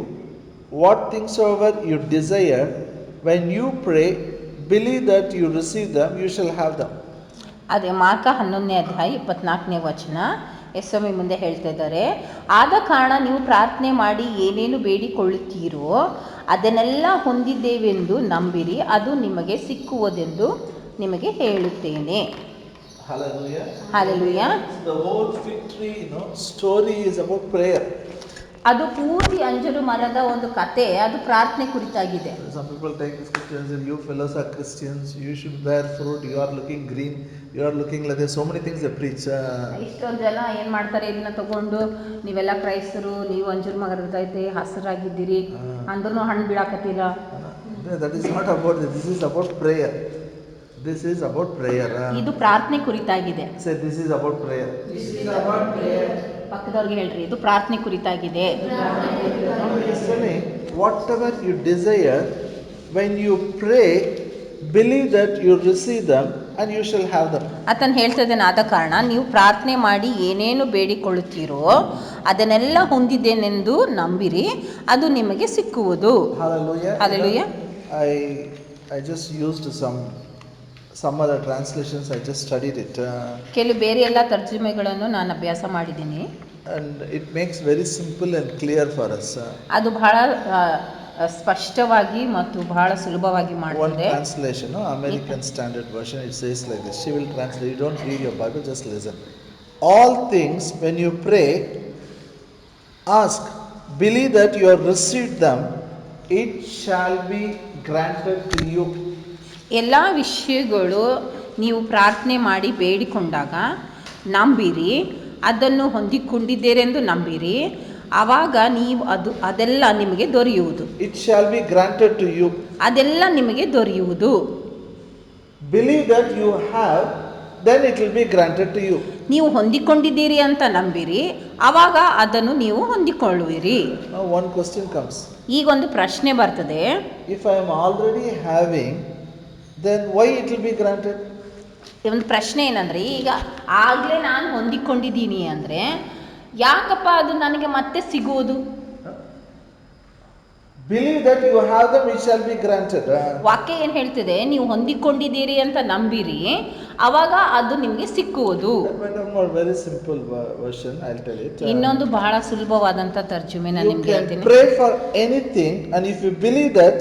what things soever you desire, when you pray, believe that you receive them, you shall have them. ಅದೇ mark 11ನೇ ಅಧ್ಯಾಯ 24ನೇ ವಚನ ಯೇಸುವೆ ಮುಂದೆ ಹೇಳ್ತಾ ಇದ್ದಾರೆ, ಆದ ಕಾರಣ ನೀವು ಪ್ರಾರ್ಥನೆ ಮಾಡಿ ಏನೇನು ಬೇಡಿಕೊಳ್ಳುತ್ತೀರೋ ಅದನ್ನೆಲ್ಲ ಹೊಂದಿದ್ದೇವೆಂದು ನಂಬಿರಿ, ಅದು ನಿಮಗೆ ಸಿಕ್ಕುವುದೆಂದು ನಿಮಗೆ ಹೇಳುತ್ತೇನೆ. Hallelujah. Hallelujah. The whole fig tree, story is about prayer. ಅದು ಪೂರ್ತಿ ಅಂಜೂರ ಮರದ ಒಂದು ಕತೆ, ಅದು ಪ್ರಾರ್ಥನೆ ಕುರಿತಾಗಿದೆ. Some people take the scriptures and you fellows are Christians, you should bear fruit, you are looking green, you are looking like there's so many things they preach. ಇಷ್ಟೊಂದು ಜನ ಏನು ಮಾಡ್ತಾರೆ, ಇದನ್ನ ತಗೊಂಡು ನೀವೆಲ್ಲ ಕ್ರೈಸ್ತರು, ನೀವು ಅಂಜೂರ ಮರದೈತೆ ಹಸಿರಾಗಿದ್ದೀರಿ ಅಂದ್ರೂ ಹಣ್ಣು ಬಿಡಾಕತ್ತೀರ. That is not about this. This is about prayer. This is about prayer. ಇದು ಪ್ರಾರ್ಥನೆ ಕುರಿತಾಗಿದೆ. Say this is about prayer. This is about prayer. ಪಕ್ಕದವ್ರಿಗೆ ಹೇಳ್ರಿ, ಇದು ಪ್ರಾರ್ಥನೆ ಕುರಿತಾಗಿದೆ. Whatever you desire, when you pray, believe that you receive them and you shall have them. ಆತನು ಹೇಳ್ತಾ ಇದ್ದಾನೆ, ಆದ ಕಾರಣ ನೀವು ಪ್ರಾರ್ಥನೆ ಮಾಡಿ ಏನೇನು ಬೇಡಿಕೊಳ್ಳುತ್ತೀರೋ ಅದನ್ನೆಲ್ಲ ಹೊಂದಿದ್ದೇನೆಂದು ನಂಬಿರಿ, ಅದು ನಿಮಗೆ ಸಿಕ್ಕುವುದು. Hallelujah. Hallelujah. I just used some other translations. I just studied it. ಕೆಲವು ಬೇರೆ ಎಲ್ಲ ತರ್ಜುಮೆಗಳನ್ನು ನಾನು ಅಭ್ಯಾಸ ಮಾಡಿದ್ದೀನಿ. And it makes very simple and clear for us. ಅದು ಬಹಳ ಸ್ಪಷ್ಟವಾಗಿ ಮತ್ತು ಬಹಳ ಸುಲಭವಾಗಿ ಮಾಡ್ತಿದೆ. One translation, American Standard Version, it says like this. She will translate. You don't read your Bible, just listen. All things when you pray, ask, believe that you have received them, it shall be granted to you. ಎಲ್ಲ ವಿಷಯಗಳು ನೀವು ಪ್ರಾರ್ಥನೆ ಮಾಡಿ ಬೇಡಿಕೊಂಡಾಗ ನಂಬಿರಿ, ಅದನ್ನು ಹೊಂದಿಕೊಂಡಿದ್ದೀರೆಂದು ನಂಬಿರಿ, ಆವಾಗ ನೀವು ಅದೆಲ್ಲ ನಿಮಗೆ ದೊರೆಯುವುದು. It shall be granted to you. ಅದೆಲ್ಲ ನಿಮಗೆ ದೊರೆಯುವುದು. Believe that you have, then it will be granted to you. ನೀವು ಹೊಂದಿಕೊಂಡಿದ್ದೀರಿ ಅಂತ ನಂಬಿರಿ, ಆವಾಗ ಅದನ್ನು ನೀವು ಹೊಂದಿಕೊಳ್ಳುವಿರಿ. Now one question comes. ಈಗ ಒಂದು ಪ್ರಶ್ನೆ ಬರ್ತದೆ, if I am already having, then why it will be granted? ಒಂದು ಪ್ರಶ್ನೆ ಏನಂದ್ರೆ, ಈಗ ಆಗಲೇ ನಾನು ಹೊಂದಿಕೊಂಡಿದ್ದೀನಿ ಅಂದರೆ ಯಾಕಪ್ಪ ಅದು ನನಗೆ ಮತ್ತೆ ಸಿಗುವುದು? Believe that you have them, it shall be granted. ವಾಕ್ಯ ಏನು ಹೇಳ್ತಿದೆ, ನೀವು ಹೊಂದಿಕೊಂಡಿದ್ದೀರಿ ಅಂತ ನಂಬಿರಿ, ಆವಾಗ ಅದು ನಿಮಗೆ ಸಿಕ್ಕುವುದು. Very simple version, I'll tell it. ಇನ್ನೊಂದು ಬಹಳ ಸುಲಭವಾದಂಥ ತರ್ಜುಮೆ ನಾನು ನಿಮಗೆ ಹೇಳ್ತೀನಿ. You can pray for anything and if you believe that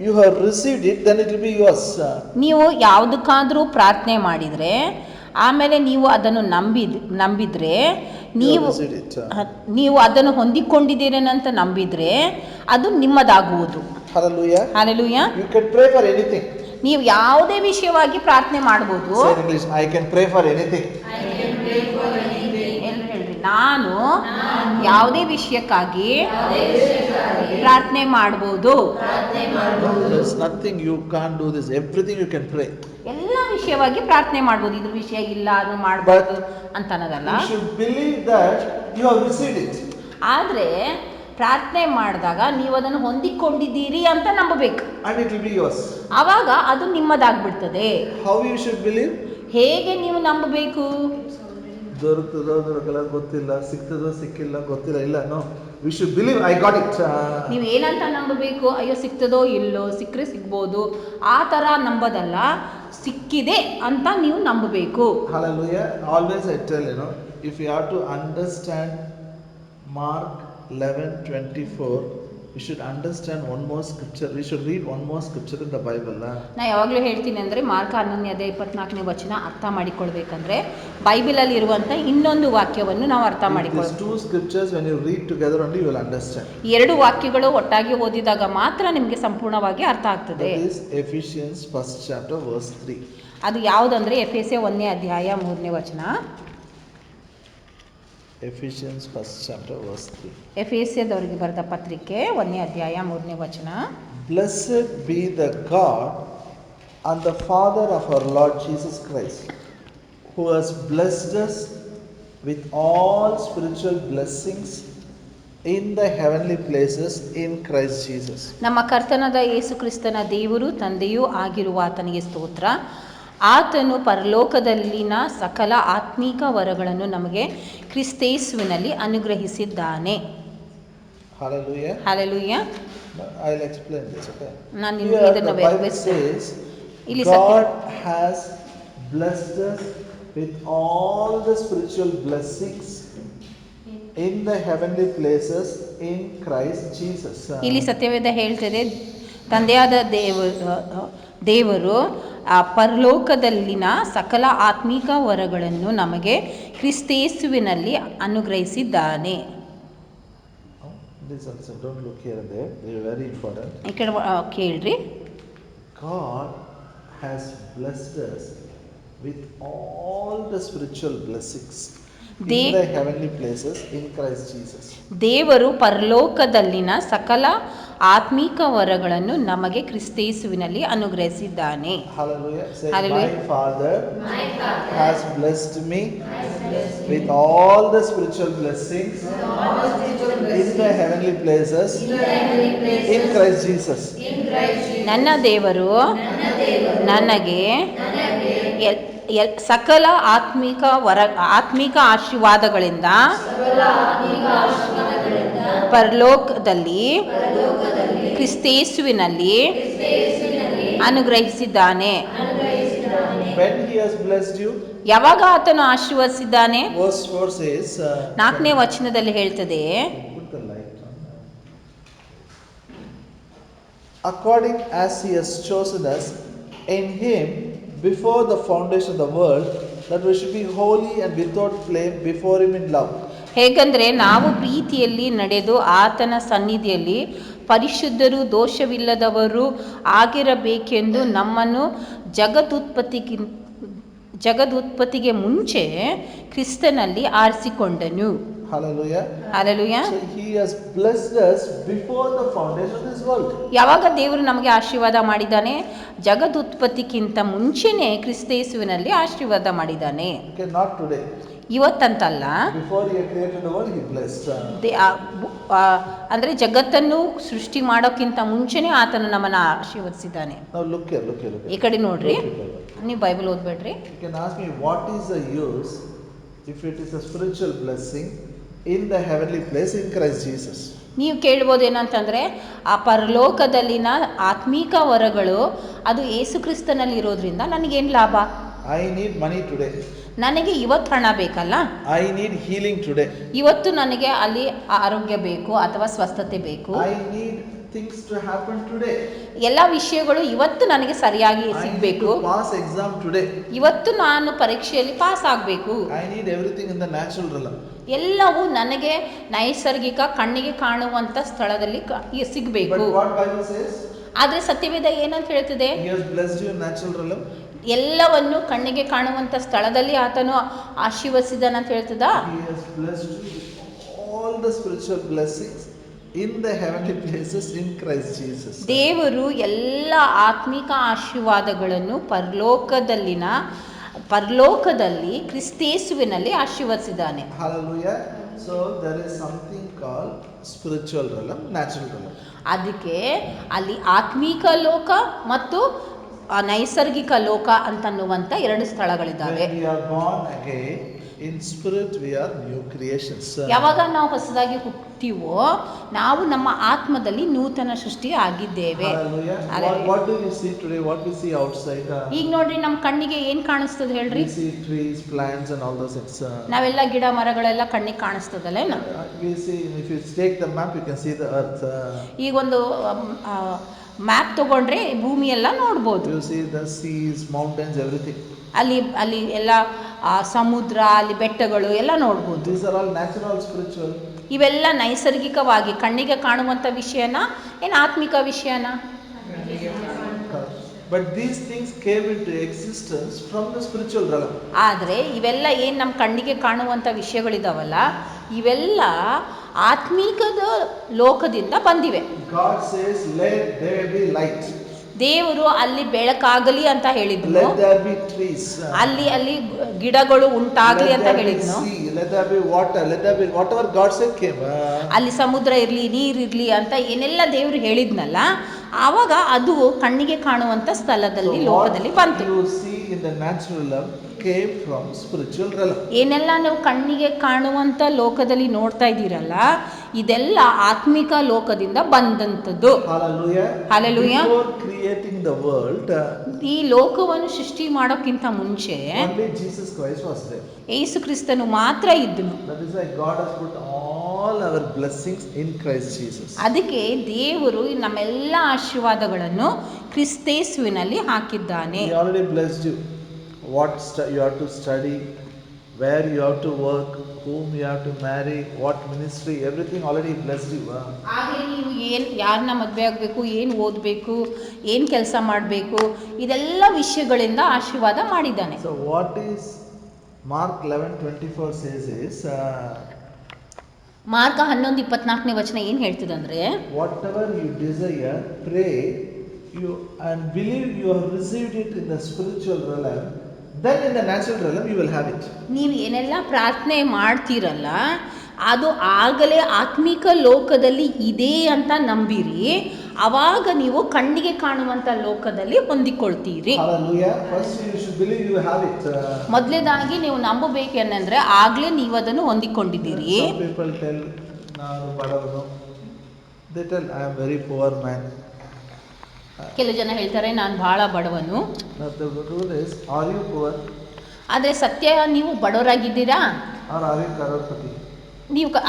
you have received it, then it will be yours. ನೀವು ಯಾವುದಕ್ಕಾದರೂ ಪ್ರಾರ್ಥನೆ ಮಾಡಿದರೆ ಆಮೇಲೆ ನೀವು ಅದನ್ನು ನಂಬಿದ್ರೆ ನೀವು ಅದನ್ನು ಹೊಂದಿಕೊಂಡಿದ್ದೀರೇನಂತ ನಂಬಿದ್ರೆ ಅದು ನಿಮ್ಮದಾಗುವುದು. Hallelujah. Hallelujah. You can pray for anything. ನೀವು ಯಾವುದೇ ವಿಷಯವಾಗಿ ಪ್ರಾರ್ಥನೆ ಮಾಡಬಹುದು. Say in English, I can pray for anything. ಹೇಳ್ರಿ, ನಾನು ಯಾವುದೇ ವಿಷಯಕ್ಕಾಗಿ ಪ್ರಾರ್ಥನೆ ಮಾಡಬಹುದು. There's nothing you can't do this. Everything you can pray. ಎಲ್ಲ ವಿಷಯವಾಗಿ ಪ್ರಾರ್ಥನೆ ಮಾಡ್ಬೋದು. ಇದ್ರ ವಿಷಯ ಇಲ್ಲ ಅದು ಮಾಡ್ಬೋದು ಅಂತ ಅನ್ನೋದಲ್ಲ. You should believe that you have received it. ಆದರೆ ಪ್ರಾರ್ಥನೆ ಮಾಡಿದಾಗ ನೀವು ಅದನ್ನು ಹೊಂದಿಕೊಂಡಿದ್ದೀರಿ ಅಂತ ನಂಬಬೇಕು. And it will be yours. ಆವಾಗ ಅದು ನಿಮ್ಮದಾಗ್ಬಿಡ್ತದೆ. How you should believe? ಹೇಗೆ ನೀವು ನಂಬಬೇಕು? ದೊರಕುತ್ತದೋ ದೊರಕಲ್ಲ ಗೊತ್ತಿಲ್ಲ, ಸಿಗ್ತದೋ ಸಿಕ್ಕಿಲ್ಲ ಗೊತ್ತಿಲ್ಲ, ಇಲ್ಲ. No, we should believe I got it. ನೀವು ಏನಂತ ನಂಬಬೇಕು? ಅಯ್ಯೋ ಸಿಗ್ತದೋ ಇಲ್ಲೋ, ಸಿಕ್ಕರೆ ಸಿಗ್ಬೋದು ಆ ಥರ ನಂಬೋದಲ್ಲ, ಸಿಕ್ಕಿದೆ ಅಂತ ನೀವು ನಂಬಬೇಕು. Hallelujah. Always I tell, if you have to understand Mark 11:24, we should understand one more scripture. We should read one more scripture in the Bible. ನಾ ಯಾವಾಗಲೂ ಹೇಳ್ತೀನಿ ಅಂದರೆ ಮಾರ್ಕ 11:24 ವಚನ ಅರ್ಥ ಮಾಡಿಕೊಳ್ಬೇಕಂದ್ರೆ ಬೈಬಲಲ್ಲಿ ಇರುವಂಥ ಇನ್ನೊಂದು ವಾಕ್ಯವನ್ನು ನಾವು ಅರ್ಥ ಮಾಡಿಕೊಳ್ಳಬೇಕು. These two scriptures when you read together only you will understand. ಎರಡು ವಾಕ್ಯಗಳು ಒಟ್ಟಾಗಿ ಓದಿದಾಗ ಮಾತ್ರ ನಿಮಗೆ ಸಂಪೂರ್ಣವಾಗಿ ಅರ್ಥ ಆಗ್ತದೆ. That is Ephesians 1st chapter verse 3. ಅದು ಯಾವುದಂದ್ರೆ ಎಫೆಸ 1ನೇ ಅಧ್ಯಾಯ 3ನೇ ವಚನ. Ephesians 1st chapter verse 3. ಎಫೆಸದವರಿಗೆ ಬರೆದ ಪತ್ರಿಕೆ 1ನೇ ಅಧ್ಯಾಯ 3ನೇ ವಚನ. Blessed be the God and the Father of our Lord Jesus Christ, who has blessed us with all spiritual blessings in the heavenly places in Christ Jesus. ನಮ್ಮ ಕರ್ತನಾದ ಯೇಸು ಕ್ರಿಸ್ತನ ದೇವರು ತಂದೆಯೂ ಆಗಿರುವ ಆತನಿಗೆ ಸ್ತೋತ್ರ. ಆತನು ಪರಲೋಕದಲ್ಲಿನ ಸಕಲ ಆತ್ಮೀಕ ವರಗಳನ್ನು ನಮಗೆ ಕ್ರಿಸ್ತೇಸುವಿನಲ್ಲಿ ಅನುಗ್ರಹಿಸಿದ್ದಾನೆ. Hallelujah. Hallelujah. I'll explain this, okay? ನಾನು Here ನಿಮಗೆ the ಇದನ್ನು Bible says ಇಲ್ಲಿ God has blessed us with all the spiritual blessings in the heavenly places in Christ Jesus. ಇಲ್ಲಿ ಸತ್ಯವೇದ ಹೇಳ್ತದೆ, ತಂದೆಯಾದ ದೇವರು ಆ ಪರಲೋಕದಲ್ಲಿನ ಸಕಲ ಆತ್ಮೀಕ ವರಗಳನ್ನು ನಮಗೆ ಕ್ರಿಸ್ತೇಸುವಿನಲ್ಲಿ ಅನುಗ್ರಹಿಸಿದ್ದಾನೆ. Listen, don't look here and there. They are very important. ಈ ಕಡೆ ಕೇಳ್ರಿ. God has blessed us with all the spiritual blessings in the heavenly places in Christ Jesus. ದೇವರು ಪರಲೋಕದಲ್ಲಿನ ಸಕಲ ಆತ್ಮೀಕ ವರಗಳನ್ನು ನಮಗೆ ಕ್ರಿಸ್ತೇಸುವಿನಲ್ಲಿ ಅನುಗ್ರಹಿಸಿದ್ದಾನೆ. Hallelujah. Say, Hallelujah. My Father has blessed me with all the spiritual blessings in the heavenly places in Christ Jesus. ನನ್ನ ದೇವರು ನನಗೆ ಸಕಲ ಆತ್ಮಿಕ ಆಶೀರ್ವಾದಗಳಿಂದ ಪರಲೋಕದಲ್ಲಿ ಕ್ರಿಸ್ತೇಸುವಿನಲ್ಲಿ ಅನುಗ್ರಹಿಸಿದ್ದಾನೆ. When he has blessed you, ಯಾವಾಗ ಆತನು ಆಶೀರ್ವದಿಸಿದ್ದಾನೆ? verse 4 says, 4ನೇ ವಚನದಲ್ಲಿ ಹೇಳ್ತದೆ, put the light on. According as he has chosen us in him before the foundation of the world, that we should be holy and without flame before him in love. ಹೇಗಂದ್ರೆ ನಾವು ಪ್ರೀತಿಯಲ್ಲಿ ನಡೆದು ಆತನ ಸನ್ನಿಧಿಯಲ್ಲಿ ಪರಿಶುದ್ಧರು ದೋಷವಿಲ್ಲದವರು ಆಗಿರಬೇಕೆಂದು ನಮ್ಮನ್ನು ಜಗದುತ್ಪತ್ತಿಗೆ ಮುಂಚೆ ಕ್ರಿಸ್ತನಲ್ಲಿ ಆರಿಸಿಕೊಂಡನು. Hallelujah. Hallelujah. So he has blessed us before the foundation of this world. ಯಾವಾಗ ದೇವರು ನಮಗೆ ಆಶೀರ್ವಾದ ಮಾಡಿದ್ದಾನೆ? ಜಗದುತ್ಪತ್ತಿಗಿಂತ ಮುಂಚೆನೇ ಕ್ರಿಸ್ತೇಸುವಿನಲ್ಲಿ ಆಶೀರ್ವಾದ ಮಾಡಿದ್ದಾನೆ. Okay, not today. ಇವತ್ತಂತಲ್ಲ. Before he created the world, he blessed. ಅಂದ್ರೆ ಜಗತ್ತನ್ನು ಸೃಷ್ಟಿ ಮಾಡೋಕ್ಕಿಂತ ಮುಂಚೆನೇ ಆತನು ನಮ್ಮನ್ನ ಆಶೀರ್ವದಿಸಿದ್ದಾನೆ. Now look here. ಈ ಕಡೆ ನೋಡ್ರಿ. ನೀವು Bible ಓದ್ಬೇಡ್ರಿ. You can ask me, what is the use if it is a spiritual blessing in the heavenly place in Christ Jesus? ನೀವು ಕೇಳ್ಬೋದು ಏನಂತಂದರೆ, ಆ ಪರಲೋಕದಲ್ಲಿನ ಆತ್ಮೀಕ ವರಗಳು ಅದು ಯೇಸು ಕ್ರಿಸ್ತನಲ್ಲಿ ಇರೋದ್ರಿಂದ ನನಗೇನು ಲಾಭ? I need money today. ನನಗೆ ಇವತ್ತು ಹಣ ಬೇಕಲ್ಲ. I need healing today. ಇವತ್ತು ನನಗೆ ಅಲ್ಲಿ ಆರೋಗ್ಯ ಬೇಕು ಅಥವಾ ಸ್ವಸ್ಥತೆ ಬೇಕು. I need things to happen today. ಎಲ್ಲ ವಿಷಯಗಳು ಇವತ್ತು ನನಗೆ ಸರಿಯಾಗಿ ಸಿಗಬೇಕು. I need to pass exam today. ಇವತ್ತು ನಾನು ಪರೀಕ್ಷೆಯಲ್ಲಿ ಪಾಸ್ ಆಗಬೇಕು. I need everything in the natural realm. ಎಲ್ಲವೂ ನನಗೆ ನೈಸರ್ಗಿಕ ಕಣ್ಣಿಗೆ ಕಾಣುವಂಥ ಸ್ಥಳದಲ್ಲಿ ಸಿಗಬೇಕು. But what Bible says? ಆದರೆ ಸತ್ಯವೇದ ಏನಂತ ಹೇಳ್ತದೆ? He has blessed you in natural realm. ಎಲ್ಲವನ್ನು ಕಣ್ಣಿಗೆ ಕಾಣುವಂಥ ಸ್ಥಳದಲ್ಲಿ ಆತನು ಆಶೀರ್ವದಿಸಿದಾನೆ ಅಂತ ಹೇಳ್ತದ. He has blessed you with all the spiritual blessings in the heavenly places in Christ Jesus. ದೇವರು ಎಲ್ಲ ಆತ್ಮಿಕ ಆಶೀರ್ವಾದಗಳನ್ನು ಪರಲೋಕದಲ್ಲಿ ಕ್ರಿಸ್ತೇಸುವಿನಲ್ಲಿ ಆಶೀರ್ವದಿಸಿದ್ದಾನೆ. Hallelujah. So there is something called spiritual realm, natural realm. ಅದಕ್ಕೆ ಅಲ್ಲಿ ಆತ್ಮಿಕ ಲೋಕ ಮತ್ತು ನೈಸರ್ಗಿಕ ಲೋಕ ಅಂತನ್ನುವಂಥ ಎರಡು ಸ್ಥಳಗಳಿದ್ದಾವೆ. When we are born again, in spirit we are new creations. ಯಾವಾಗ ನಾವು ಹೊಸದಾಗಿ ಹುಟ್ಟುತ್ತೀವೋ ನಾವು ನಮ್ಮ ಆತ್ಮದಲ್ಲಿ ನೂತನ ಸೃಷ್ಟಿ ಆಗಿದ್ದೇವೆ. What do you see today? What we see outside? ಈಗ ನೋಡ್ರಿ ನಮ್ಮ ಕಣ್ಣಿಗೆ ಏನ್ ಕಾಣಿಸ್ತದೆ ಹೇಳ್ರಿ? We see trees, plants and all those things. ನಾವೆಲ್ಲ ಗಿಡ ಮರಗಳೆಲ್ಲ ಕಣ್ಣಿಗೆ ಕಾಣಿಸ್ತದಲ್ಲ? We see, if you take the map you can see the earth. ಈಗ ಒಂದು ಮ್ಯಾಪ್ ತಗೊಂಡ್ರೆ ಭೂಮಿ ಎಲ್ಲ ನೋಡ್ಬೋದು. You see the seas, mountains, everything. ಅಲ್ಲಿ ಎಲ್ಲ ಸಮುದ್ರ, ಅಲ್ಲಿ ಬೆಟ್ಟಗಳು ಎಲ್ಲ ನೋಡ್ಬೋದು. These are all natural, spiritual. ಇವೆಲ್ಲ ನೈಸರ್ಗಿಕವಾಗಿ ಕಣ್ಣಿಗೆ ಕಾಣುವಂಥ ವಿಷಯನ ಏನು ಆತ್ಮಿಕ ವಿಷಯನ? But these things came into existence from the spiritual realm. ಆದರೆ ಇವೆಲ್ಲ ಏನು ನಮ್ಮ ಕಣ್ಣಿಗೆ ಕಾಣುವಂಥ ವಿಷಯಗಳಿದಾವಲ್ಲ ಇವೆಲ್ಲ ಆತ್ಮಿಕದ ಲೋಕದಿಂದ ಬಂದಿವೆ. God says, let there be light. ದೇವರು ಅಲ್ಲಿ ಬೆಳಕಾಗಲಿ ಅಂತ ಹೇಳಿದ್ನು. Let there be trees. ಅಲ್ಲಿ ಗಿಡಗಳು ಉಂಟಾಗಲಿ ಅಂತ ಹೇಳಿದ್ನು. Let there be water. Let there be whatever God said came. ಅಲ್ಲಿ ಸಮುದ್ರ ಇರಲಿ, ನೀರಿರಲಿ ಅಂತ ಏನೆಲ್ಲ ದೇವರು ಹೇಳಿದ್ನಲ್ಲ ಆವಾಗ ಅದು ಕಣ್ಣಿಗೆ ಕಾಣುವಂಥ ಸ್ಥಳದಲ್ಲಿ ಲೋಕದಲ್ಲಿ ಬಂತು. You see in the natural realm came from spiritual realm. ಏನೆಲ್ಲ ನಾವು ಕಣ್ಣಿಗೆ ಕಾಣುವಂಥ ಲೋಕದಲ್ಲಿ ನೋಡ್ತಾ ಇದ್ದೀರಲ್ಲ ಇದೆಲ್ಲ ಆತ್ಮಿಕ ಲೋಕದಿಂದ ಬಂದಂಥದ್ದು. Hallelujah. Hallelujah. Before creating the world, ಈ ಲೋಕವನ್ನು ಸೃಷ್ಟಿ ಮಾಡೋಕ್ಕಿಂತ ಮುಂಚೆ only Jesus Christ was there. ಯೇಸು ಕ್ರಿಸ್ತನು ಮಾತ್ರ ಇದ್ದನು. That is why God has put all our blessings in Christ Jesus. ಅದಕ್ಕೆ ದೇವರು ನಮ್ಮೆಲ್ಲ ಆಶೀರ್ವಾದಗಳನ್ನು ಕ್ರಿಸ್ತೇಸುವಿನಲ್ಲಿ ಹಾಕಿದ್ದಾನೆ. He already blessed you. What you have to study, where you have to work, whom you have to marry, what ministry, everything already blessed you. ಆಗಲೇ ನೀವು ಯಾರನ್ನ ಮದುವೆ ಆಗಬೇಕು, ಏನು ಓದಬೇಕು, ಏನು ಕೆಲಸ ಮಾಡಬೇಕು ಇದೆಲ್ಲ ವಿಷಯಗಳಿಂದ ಆಶೀರ್ವಾದ ಮಾಡಿದ್ದಾನೆ. So what is Mark 11:24 says is, mark 11:24ನೇ ವಚನ ಏನು ಹೇಳ್ತಿದಂದ್ರೆ, whatever you desire, pray you and believe you have received it in the spiritual realm, then in the natural realm you will have it. ನೀವು ಏನೆಲ್ಲ ಪ್ರಾರ್ಥನೆ ಮಾಡ್ತೀರಲ್ಲ ಅದು ಆಗಲೇ ಆತ್ಮಿಕ ಲೋಕದಲ್ಲಿ ಇದೆ ಅಂತ ನಂಬಿರಿ, ಆವಾಗ ನೀವು ಕಣ್ಣಿಗೆ ಕಾಣುವಂಥ ಲೋಕದಲ್ಲಿ ಹೊಂದಿಕೊಳ್ತೀರಿ. Hallelujah. First you should believe you have it. ಮೊದಲೇದಾಗಿ ನೀವು ನಂಬಬೇಕೇನೆಂದ್ರೆ ಆಗಲೇ ನೀವು ಅದನ್ನು ಹೊಂದಿಕೊಂಡಿದ್ದೀರಿ. Some people tell, ನಾನು ಬಡವನು. They tell, I am very poor man. ಕೆಲವು ಜನ ಹೇಳ್ತಾರೆ ನಾನು ಬಹಳ ಬಡವನು. Now the rule is, are you poor? ಆದರೆ ಸತ್ಯ ನೀವು ಬಡವರಾಗಿದ್ದೀರಾ or are you crorepati?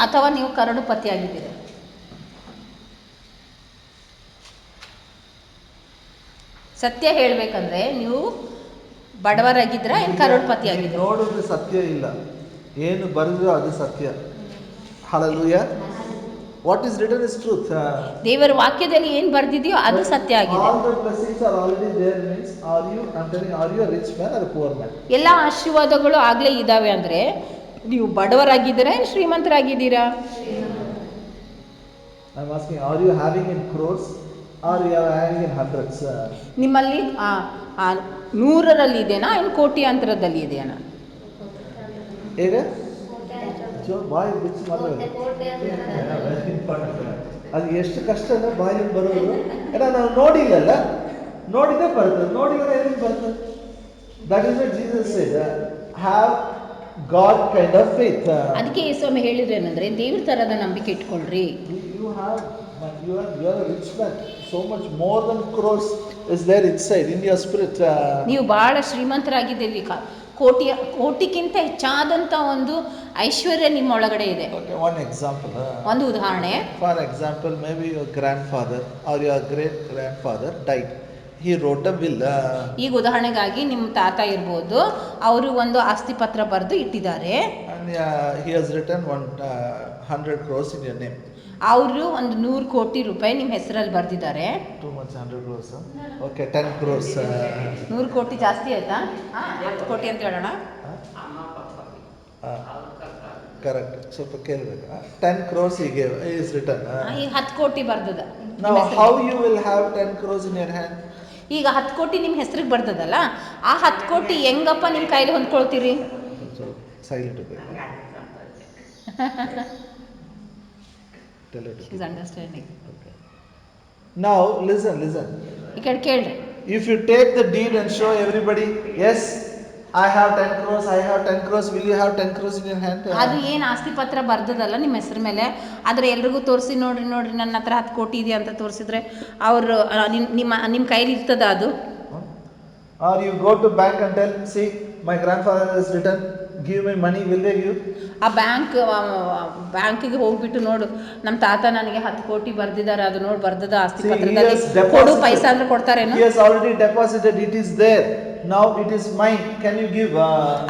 ಅಥವಾ ನೀವು ಕರೋಡಪತಿ ಆಗಿದ್ದೀರಾ? ಸತ್ಯ ಹೇಳ್ಬೇಕಂದ್ರೆ ನೀವು ಬಡವರಾಗಿದ್ದೀರಾ ಏನು ಕರೋಡಪತಿ ಆಗಿದ್ದೀರಾ? ನೋಡಿದ್ರೆ ಸತ್ಯ ಇಲ್ಲ, ಏನು ಬರೆದ್ರು ಅದು ಸತ್ಯ. Hallelujah. What is written is truth. ದೇವರ ವಾಕ್ಯದಲ್ಲಿ ಏನು ಬರೆದಿದೆಯೋ ಅದು ಸತ್ಯ ಆಗಿದೆ. All the blessings are already there means, are you a rich man or a poor man? ಎಲ್ಲ ಆಶೀರ್ವಾದಗಳು ಆಗಲೇ ಇದ್ದಾವೆ ಅಂದರೆ ನೀವು ಬಡವರಾಗಿದ್ದೀರಾ ಶ್ರೀಮಂತರಾಗಿದ್ದೀರಾ? I am asking, are you having in crores or you are having in hundreds? ನಿಮ್ಮಲ್ಲಿ 100ರಲ್ಲಿ ಇದೆನಾ ಏನು ಕೋಟಿ ಅಂತರದಲ್ಲಿ ಇದೆಯಾ? ಹೇಗೆ ಬಾಯಿ ಬಿಚ್ಚಿ ಮಾತಾಡೋದು ಅದು ಎಷ್ಟು ಕಷ್ಟ ಅಂದರೆ ಬಾಯಲ್ಲಿ ಬರೋದು. ಏನ ನಾವು ನೋಡಿಲ್ಲಲ್ಲ, ನೋಡಿದ್ರೆ ಬರ್ತದೆ, ನೋಡಿದ್ರೆ ಏನೇನು ಬರ್ತದೆ. That is what Jesus said, have God kind of faith. ಅದಕ್ಕೆ ಯೇಸು ಹೇಳಿದ್ರು ಏನಂದ್ರೆ ದೇವ್ರ ತರದ ನಂಬಿಕೆ ಇಟ್ಕೊಳ್ರಿ. You are a rich man. So much more than crores is there inside in your spirit. ನೀವು ಬಹಳ ಶ್ರೀಮಂತರಾಗಿದ್ದೀರಿ, ಕೋಟಿಗಿಂತ ಹೆಚ್ಚಾದಂಥ ಒಂದು ಐಶ್ವರ್ಯ ನಿಮ್ಮ ಒಳಗಡೆ ಇದೆ. Okay, one example. ಒಂದು ಉದಾಹರಣೆ. For example, maybe your grandfather or your great grandfather died. He wrote a will. ಈಗ ಉದಾಹರಣೆಗಾಗಿ ನಿಮ್ಮ ತಾತ ಇರ್ಬೋದು, ಅವರು ಒಂದು ಆಸ್ತಿ ಪತ್ರ ಬರೆದು ಇಟ್ಟಿದ್ದಾರೆ. And he has written 100 crores in your name. ಅವರು ಒಂದು 100 ಕೋಟಿ ರೂಪಾಯಿ ನಿಮ್ಮ ಹೆಸರಲ್ಲಿ ಬರೆದಿದ್ದಾರೆ. Too much, 100 crores. Okay, 10 crores. 100 ಕೋಟಿ ಜಾಸ್ತಿ ಆಯ್ತಾ? 10 ಕೋಟಿ ಅಂತ ಹೇಳೋಣ. ಕರೆಕ್ಟ್. ಸ್ವಲ್ಪ ಕೇಳಬೇಕಾ? 10 crores he gave is written. ಈಗ 10 ಕೋಟಿ ಬರ್ದದ. Now how you will have 10 crores in your hand? ಈಗ 10 ಕೋಟಿ ನಿಮ್ಮ ಹೆಸರಿಗೆ ಬರ್ತದಲ್ಲ, ಆ 10 ಕೋಟಿ ಹೆಂಗಪ್ಪ ನಿಮ್ಮ ಕೈಲಿ ಹೊಂದ್ಕೊಳ್ತೀರಿ? ಸೈಲೆಂಟ್ ಇರಬೇಕು. Tell it. She's understanding. Okay. Now listen. ಈ ಕಡೆ ಕೇಳ್ರಿ. If you take the deed and show everybody, yes, I have 10 crores, I have 10 crores, will you have 10 crores in your hand? ಅದು ಏನು ಆಸ್ತಿ ಪತ್ರ ಬರ್ದದಲ್ಲ ನಿಮ್ಮ ಹೆಸರು ಮೇಲೆ, ಆದರೆ ಎಲ್ರಿಗೂ ತೋರಿಸಿ ನೋಡ್ರಿ ನನ್ನ ಹತ್ರ 10 ಕೋಟಿ ಇದೆ ಅಂತ ತೋರಿಸಿದ್ರೆ ಅವರು ನಿಮ್ಮ ಕೈಲಿ ಇರ್ತದ ಅದು? Or you go to bank and tell, see, my grandfather has written, give me money, will they give? ಆ ಬ್ಯಾಂಕಿಗೆ ಹೋಗ್ಬಿಟ್ಟು ನೋಡು, ನಮ್ಮ ತಾತ ನನಗೆ 10 ಕೋಟಿ ಬರ್ದಿದ್ದಾರೆ, ಅದು ನೋಡಿ ಬರ್ದದ ಆಸ್ತಿ ಪತ್ರದಲ್ಲಿ ಕೊಡು ಪೈಸಾ ಅಂದ್ರೆ ಕೊಡ್ತಾರೇನು? He has already deposited, it is there, now it is mine, can you give?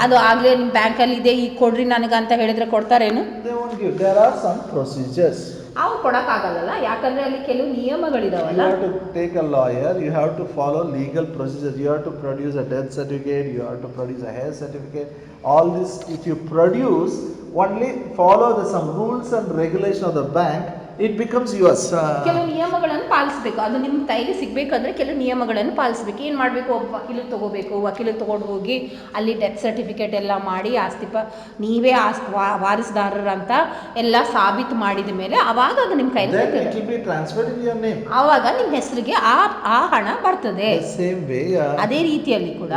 ಅದು ಆಗ್ಲೇ ನಿಮ್ಮ ಬ್ಯಾಂಕಲ್ಲಿ ಇದೆ, ಈಗ ಕೊಡ್ರಿ ನನಗಂತ ಹೇಳಿದ್ರೆ ಕೊಡ್ತಾರೇನು? They won't give. There are some procedures. ಅವು ಕೊಡಕ್ಕಾಗಲ್ಲ, ಯಾಕಂದ್ರೆ ಅಲ್ಲಿ ಕೆಲವು ನಿಯಮಗಳಿದಾವಲ್ಲ. You have to take a lawyer, you have to follow legal procedures, you have to produce a death certificate, you have to produce a hair certificate. All this, if you produce, only follow some rules and regulation of the bank, it becomes yours. ಕೆಲವು ನಿಯಮಗಳನ್ನು ಪಾಲಿಸಬೇಕು, ಅದು ನಿಮ್ಮ ಕೈಗೆ ಸಿಗಬೇಕಂದ್ರೆ ಕೆಲವು ನಿಯಮಗಳನ್ನು ಪಾಲಿಸಬೇಕು. ಏನು ಮಾಡಬೇಕು? ಒಬ್ಬ ವಕೀಲಿಗೆ ತಗೋಬೇಕು, ವಕೀಲಿಗೆ ತಗೊಂಡು ಹೋಗಿ ಅಲ್ಲಿ ಡೆತ್ ಸರ್ಟಿಫಿಕೇಟ್ ಎಲ್ಲ ಮಾಡಿ ನೀವೇ ವಾರಿಸುದಾರರಂತ ಎಲ್ಲ ಸಾಬೀತು ಮಾಡಿದ ಮೇಲೆ ಅವಾಗ ಅದು ನಿಮ್ಮ ಕೈಲಿ ಆವಾಗ ನಿಮ್ಮ ಹೆಸರಿಗೆ ಆ ಹಣ ಬರ್ತದೆ. ಅದೇ ರೀತಿಯಲ್ಲಿ ಕೂಡ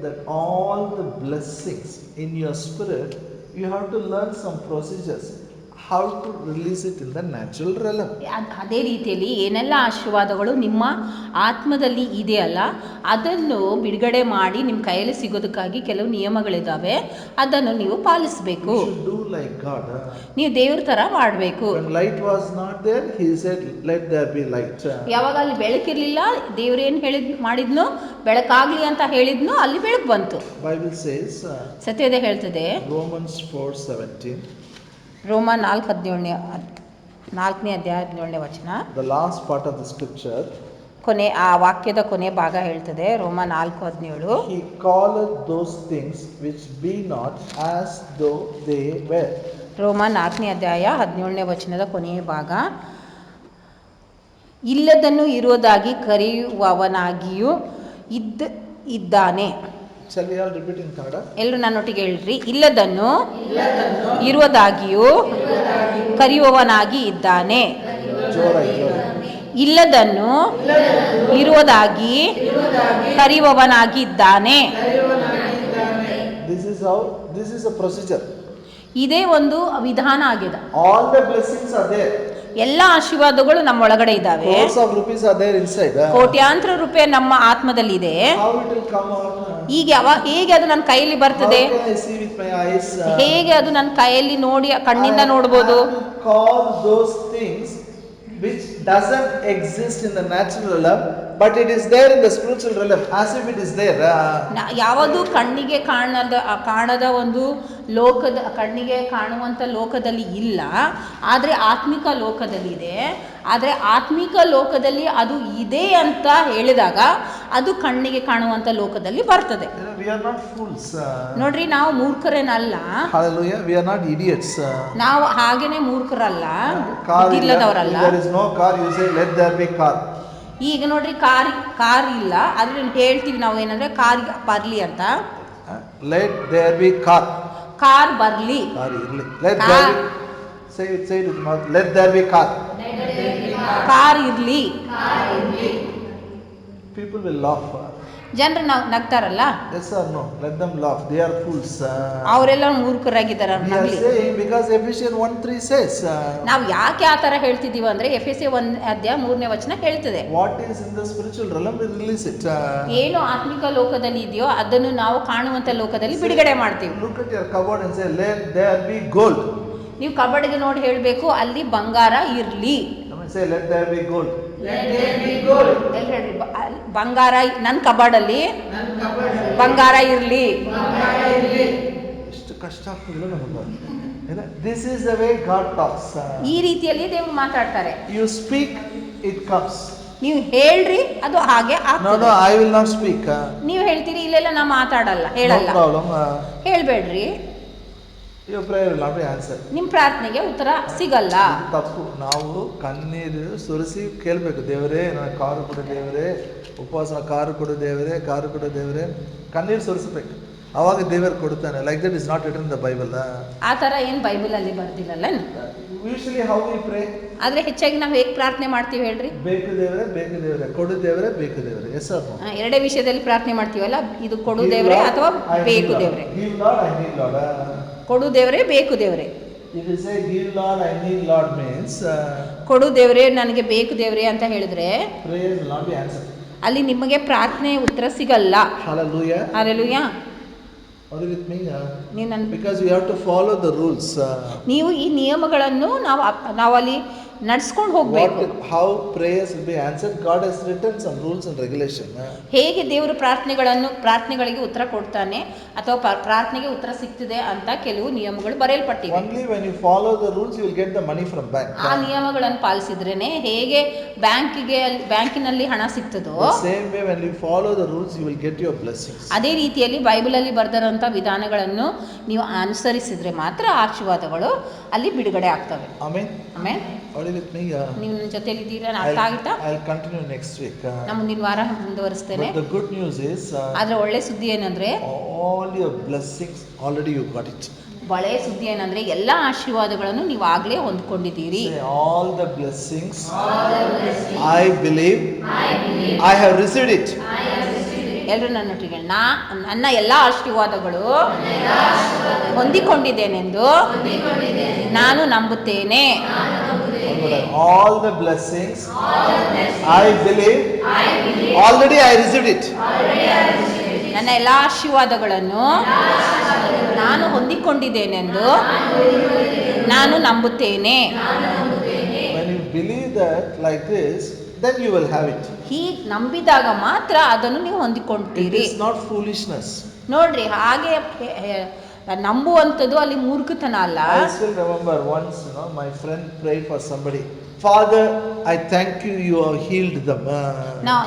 that all the blessings in your spirit, you have to learn some procedures how to release it in the natural realm. ಅದೇ ರೀತಿಯಲ್ಲಿ ಏನೆಲ್ಲ ಆಶೀರ್ವಾದಗಳು ನಿಮ್ಮ ಆತ್ಮದಲ್ಲಿ ಇದೆಯಲ್ಲ ಅದನ್ನು ಬಿಡುಗಡೆ ಮಾಡಿ ನಿಮ್ಮ ಕೈಯಲ್ಲಿ ಸಿಗೋದಕ್ಕಾಗಿ ಕೆಲವು ನಿಯಮಗಳಿದ್ದಾವೆ, ಅದನ್ನು ನೀವು ಪಾಲಿಸಬೇಕು. Do like God. ನೀವು ದೇವ್ರ ತರ ಮಾಡಬೇಕು. When light was not there, he said let there be light. ಯಾವಾಗ ಅಲ್ಲಿ ಬೆಳಕಿರಲಿಲ್ಲ, ದೇವ್ರು ಏನು ಮಾಡಿದ್ನೋ ಬೆಳಕಾಗ್ಲಿ ಅಂತ ಹೇಳಿದ್ನೋ ಅಲ್ಲಿ ಬೆಳಕು ಬಂತು. Bible says, ಸತ್ಯದ ಹೇಳ್ತದೆ Romans 4:17. ರೋಮ 4:17 4ನೇ ಅಧ್ಯಾಯ 17ನೇ ವಚನ. The last part of the scripture. ಆ ವಾಕ್ಯದ ಕೊನೆ ಭಾಗ ಹೇಳ್ತದೆ, ರೋಮ 4:17. He calleth those things which be not as though they were. ರೋಮ 4ನೇ ಅಧ್ಯಾಯ 17ನೇ ವಚನದ ಕೊನೆಯ ಭಾಗ. ಇಲ್ಲದನ್ನು ಇರುವುದಾಗಿ ಕರೆಯುವವನಾಗಿಯೂ ಇದ್ದಾನೆ. Shall we all repeat in Kannada? ಎಲ್ಲರೂ ನನ್ನೊಟ್ಟಿಗೆ ಹೇಳ್ರಿ. ಇಲ್ಲದನ್ನು ಇರುವುದಾಗಿಯೂ ಕರೆಯುವವನಾಗಿ ಇದ್ದಾನೆ. ಇಲ್ಲದನ್ನು ಇರುವುದಾಗಿ ಕರೆಯುವವನಾಗಿ ಇದ್ದಾನೆ. This is a procedure. ಇದೇ ಒಂದು ವಿಧಾನ ಆಗಿದೆ. All the blessings are there. ಎಲ್ಲ ಆಶೀರ್ವಾದಗಳು ನಮ್ಮ ಒಳಗಡೆ ಇದ್ದಾವೆ. Crores of rupees are there inside. ಕೋಟ್ಯಾಂತರ ರೂಪಾಯಿ ನಮ್ಮ ಆತ್ಮದಲ್ಲಿ ಇದೆ. How it will come out? ಈಗ ಹೇಗೆ ಅದು ನನ್ನ ಕೈಯಲ್ಲಿ ಬರ್ತದೆ? How can I see with my eyes? ಹೇಗೆ ಅದು ನನ್ನ ಕೈಯಲ್ಲಿ ನೋಡಿ ಕಣ್ಣಿಂದ ನೋಡಬಹುದು? Call those things which doesn't exist in the natural realm, but it is there in the spiritual realm, as if it is there. ಯಾವುದು ಕಣ್ಣಿಗೆ ಕಾಣದ ಒಂದು ಲೋಕದ, ಕಣ್ಣಿಗೆ ಕಾಣುವಂಥ ಲೋಕದಲ್ಲಿ ಇಲ್ಲ, ಆದರೆ ಆತ್ಮಿಕ ಲೋಕದಲ್ಲಿ ಇದೆ. ಆದರೆ ಆತ್ಮಿಕ ಲೋಕದಲ್ಲಿ ಅದು ಇದೆ ಅಂತ ಹೇಳಿದಾಗ ಅದು ಕಣ್ಣಿಗೆ ಕಾಣುವಂಥ ಲೋಕದಲ್ಲಿ ಬರ್ತದೆ. We are not fools. ನೋಡ್ರಿ, ನಾವು ಮೂರ್ಖರೇನಲ್ಲ. Hallelujah. We are not idiots. ನಾವು ಹಾಗೇನೆ ಮೂರ್ಖರಲ್ಲ, ಇಲ್ಲದವರಲ್ಲ. There is no car, you say let there be car. ಈಗ ನೋಡ್ರಿ, ಕಾರ್ ಇಲ್ಲ, ಆದ್ರೆ ಹೇಳ್ತೀವಿ ನಾವು ಏನಂದ್ರೆ ಕಾರ್ ಬರ್ಲಿ ಅಂತ. Let there be car. Car ಬರ್ಲಿ. Car irli. Let there be. Say it with mouth. Let there be car. Car ಇರ್ಲಿ. People will laugh. ಜನರು ನಗ್ತಾರಲ್ಲ. Yes or no? Let them laugh. They are fools. ಅವರೆಲ್ಲ ಮೂರ್ಖರಾಗಿದ್ದಾರೆ. We are saying because Ephesians 1:3 says. ನಾವು ಯಾಕೆ ಆ ತರ ಹೇಳ್ತಿದೀವಿ ಅಂದ್ರೆ ಎಫೆಸ 1 ಅಧ್ಯಾಯ 3ನೇ ವಚನ ಹೇಳ್ತದೆ. What is in the spiritual realm, we release it. ಏನು ಆತ್ಮಿಕ ಲೋಕದಲ್ಲಿ ಇದೆಯೋ ಅದನ್ನು ನಾವು ಕಾಣುವಂತ ಲೋಕದಲ್ಲಿ ಬಿಡುಗಡೆ ಮಾಡ್ತೀವಿ. Look at your cupboard and say let there be gold. ನೀವು ಕಬಡ್ಗೆ ನೋಡಿ ಹೇಳಬೇಕು ಅಲ್ಲಿ ಬಂಗಾರ ಇರ್ಲಿ. Say let there be gold. Let there be gold. ಹೇಳ್ರಿ, ಬಂಗಾರ ನನ್ನ ಕಬಾಡಲ್ಲಿ ಬಂಗಾರ ಇರ್ಲಿ. ಎಷ್ಟು ಕಷ್ಟ ಆಗ್ತದೆ ನಮಗೆ. This is the way God talks. ಈ ರೀತಿಯಲ್ಲಿ ದೇವರು ಮಾತಾಡ್ತಾರೆ. You speak, it comes. ನೀವು ಹೇಳ್ರಿ, ಅದು ಹಾಗೆ ಆಗ್ತದೆ. No, I will not speak. ನೀವು ಹೇಳ್ತೀರಿ, ಇಲ್ಲೆಲ್ಲ ನಾ ಮಾತಾಡಲ್ಲ, ಹೇಳಲ್ಲ. No problem. ಹೇಳ್ಬೇಡ್ರಿ. your prayer will not be answered. ನಿಮ್ಮ ಪ್ರಾರ್ಥನೆಗೆ ಉತ್ತರ ಸಿಗಲ್ಲ. ಇದು ತಪ್ಪು. ನಾವು ಕಣ್ಣೀರು ಸುರಿಸಿ ಕೇಳಬೇಕು, ದೇವರೇ ನನಗೆ ಕಾರು ಕೊಡು ದೇವರೇ, ಉಪವಾಸ ಕಾರು ಕೊಡು ದೇವರೇ, ಕಾರು ಕೊಡು ದೇವರೇ, ಕಣ್ಣೀರು ಸುರಿಸ್ಬೇಕು, ಅವಾಗ ದೇವರು ಕೊಡ್ತಾನೆ. Like that is not written in the Bible. ಆ ಥರ ಏನು ಬೈಬಲಲ್ಲಿ ಬರ್ದಿಲ್ಲಲ್ಲ. Usually how we pray. ಆದರೆ ಹೆಚ್ಚಾಗಿ ನಾವು ಹೇಗೆ ಪ್ರಾರ್ಥನೆ ಮಾಡ್ತೀವಿ ಹೇಳ್ರಿ? ಬೇಕು ದೇವರೇ, ಬೇಕು ದೇವರೇ, ಕೊಡು ದೇವರೇ, ಬೇಕು ದೇವರೇ. Yes sir. ಎರಡೇ ವಿಷಯದಲ್ಲಿ ಪ್ರಾರ್ಥನೆ ಮಾಡ್ತೀವಲ್ಲ, ಇದು ಕೊಡು ದೇವರೇ ಅಥವಾ ಬೇಕು ದೇವರೇ. Give lord, I need lord. ಕೊಡು ದೇವರೇ, ಬೇಕು ದೇವರೇ. If you say give Lord, I need Lord means ಕೊಡು ದೇವರೇ, ನನಗೆ ಬೇಕು ದೇವರೇ ಅಂತ ಹೇಳಿದ್ರೆ prayer will not be answered. ಅಲ್ಲಿ ನಿಮಗೆ ಪ್ರಾರ್ಥನೆ ಉತ್ತರ ಸಿಗಲ್ಲ. Hallelujah. Hallelujah. Are you with me? ನೀವು ನನ್ನ Because we have to follow the rules. ನೀವು ಈ ನಿಯಮಗಳನ್ನು ನಾವು ಅಲ್ಲಿ ನಡ್ಸ್ಕೊಂಡು ಹೋಗಬೇಕು. How prayers will be answered? God has written some rules and regulation. ಹೇಗೆ ದೇವರು ಪ್ರಾರ್ಥನೆಗಳಿಗೆ ಉತ್ತರ ಕೊಡ್ತಾನೆ ಅಥವಾ ಪ್ರಾರ್ಥನೆಗೆ ಉತ್ತರ ಸಿಗ್ತಿದೆ ಅಂತ ಕೆಲವು ನಿಯಮಗಳು ಬರೆಯಲ್ಪಟ್ಟಿವೆ. Only when you follow the rules you will get the money from bank. ಆ ನಿಯಮಗಳನ್ನು ಪಾಲಿಸಿದ್ರೇನೆ ಹೇಗೆ ಬ್ಯಾಂಕಿನಲ್ಲಿ ಹಣ ಸಿಗ್ತದೋ, The same way when you follow the rules you will get your blessings. ಅದೇ ರೀತಿಯಲ್ಲಿ ಬೈಬಲಲ್ಲಿ ಬರೆದಿರುವಂಥ ವಿಧಾನಗಳನ್ನು ನೀವು ಅನುಸರಿಸಿದ್ರೆ ಮಾತ್ರ ಆಶೀರ್ವಾದಗಳು ಅಲ್ಲಿ ಬಿಡುಗಡೆ ಆಗ್ತವೆ. Amen. ಆಮೇಲೆ Are you with me? ನೀವು ನನ್ನ ಜೊತೆಲಿದ್ದೀರಾ? ಅರ್ಥ ಆಗುತ್ತಾ? I'll continue next week. ನಾನು ಮುಂದಿನ ವಾರ ಮುಂದುವರಿಸ್ತೇನೆ. But the good news is ಆದ್ರೆ ಒಳ್ಳೆ ಸುದ್ದಿ ಏನಂದ್ರೆ all your blessings already you got it. ಒಳ್ಳೆ ಸುದ್ದಿ ಏನಂದ್ರೆ ಎಲ್ಲ ಆಶೀರ್ವಾದಗಳನ್ನು ನೀವು ಆಗ್ಲೇ ಹೊಂದ್ಕೊಂಡಿದ್ದೀರಿ. Say, all the blessings I believe I have received it. ಎಲ್ಲರೂ ನನ್ನೊಟ್ಟಿಗೆ ನನ್ನ ಎಲ್ಲ ಆಶೀರ್ವಾದಗಳು ಹೊಂದಿಕೊಂಡಿದ್ದೇನೆಂದು ನಾನು ನಂಬುತ್ತೇನೆ. All the blessings I believe already I received it. ನನ್ನ ಎಲ್ಲ ಆಶೀರ್ವಾದಗಳನ್ನು ನಾನು ಹೊಂದಿಕೊಂಡಿದ್ದೇನೆಂದು ನಾನು ನಂಬುತ್ತೇನೆ. When you believe that like this, then you will have it. ಹೀಗೆ ನಂಬಿದಾಗ ಮಾತ್ರ ಅದನ್ನು ನೀವು It ಹೊಂದಿಕೊಳ್ತೀರಿ. is not foolishness. ನೋಡ್ರಿ, ಹಾಗೆ ನಂಬುವಂಥದ್ದು ಅಲ್ಲಿ ಮೂರ್ಖತನ ಅಲ್ಲ. I still remember once, my friend prayed for somebody. Father, I thank you, you have healed them.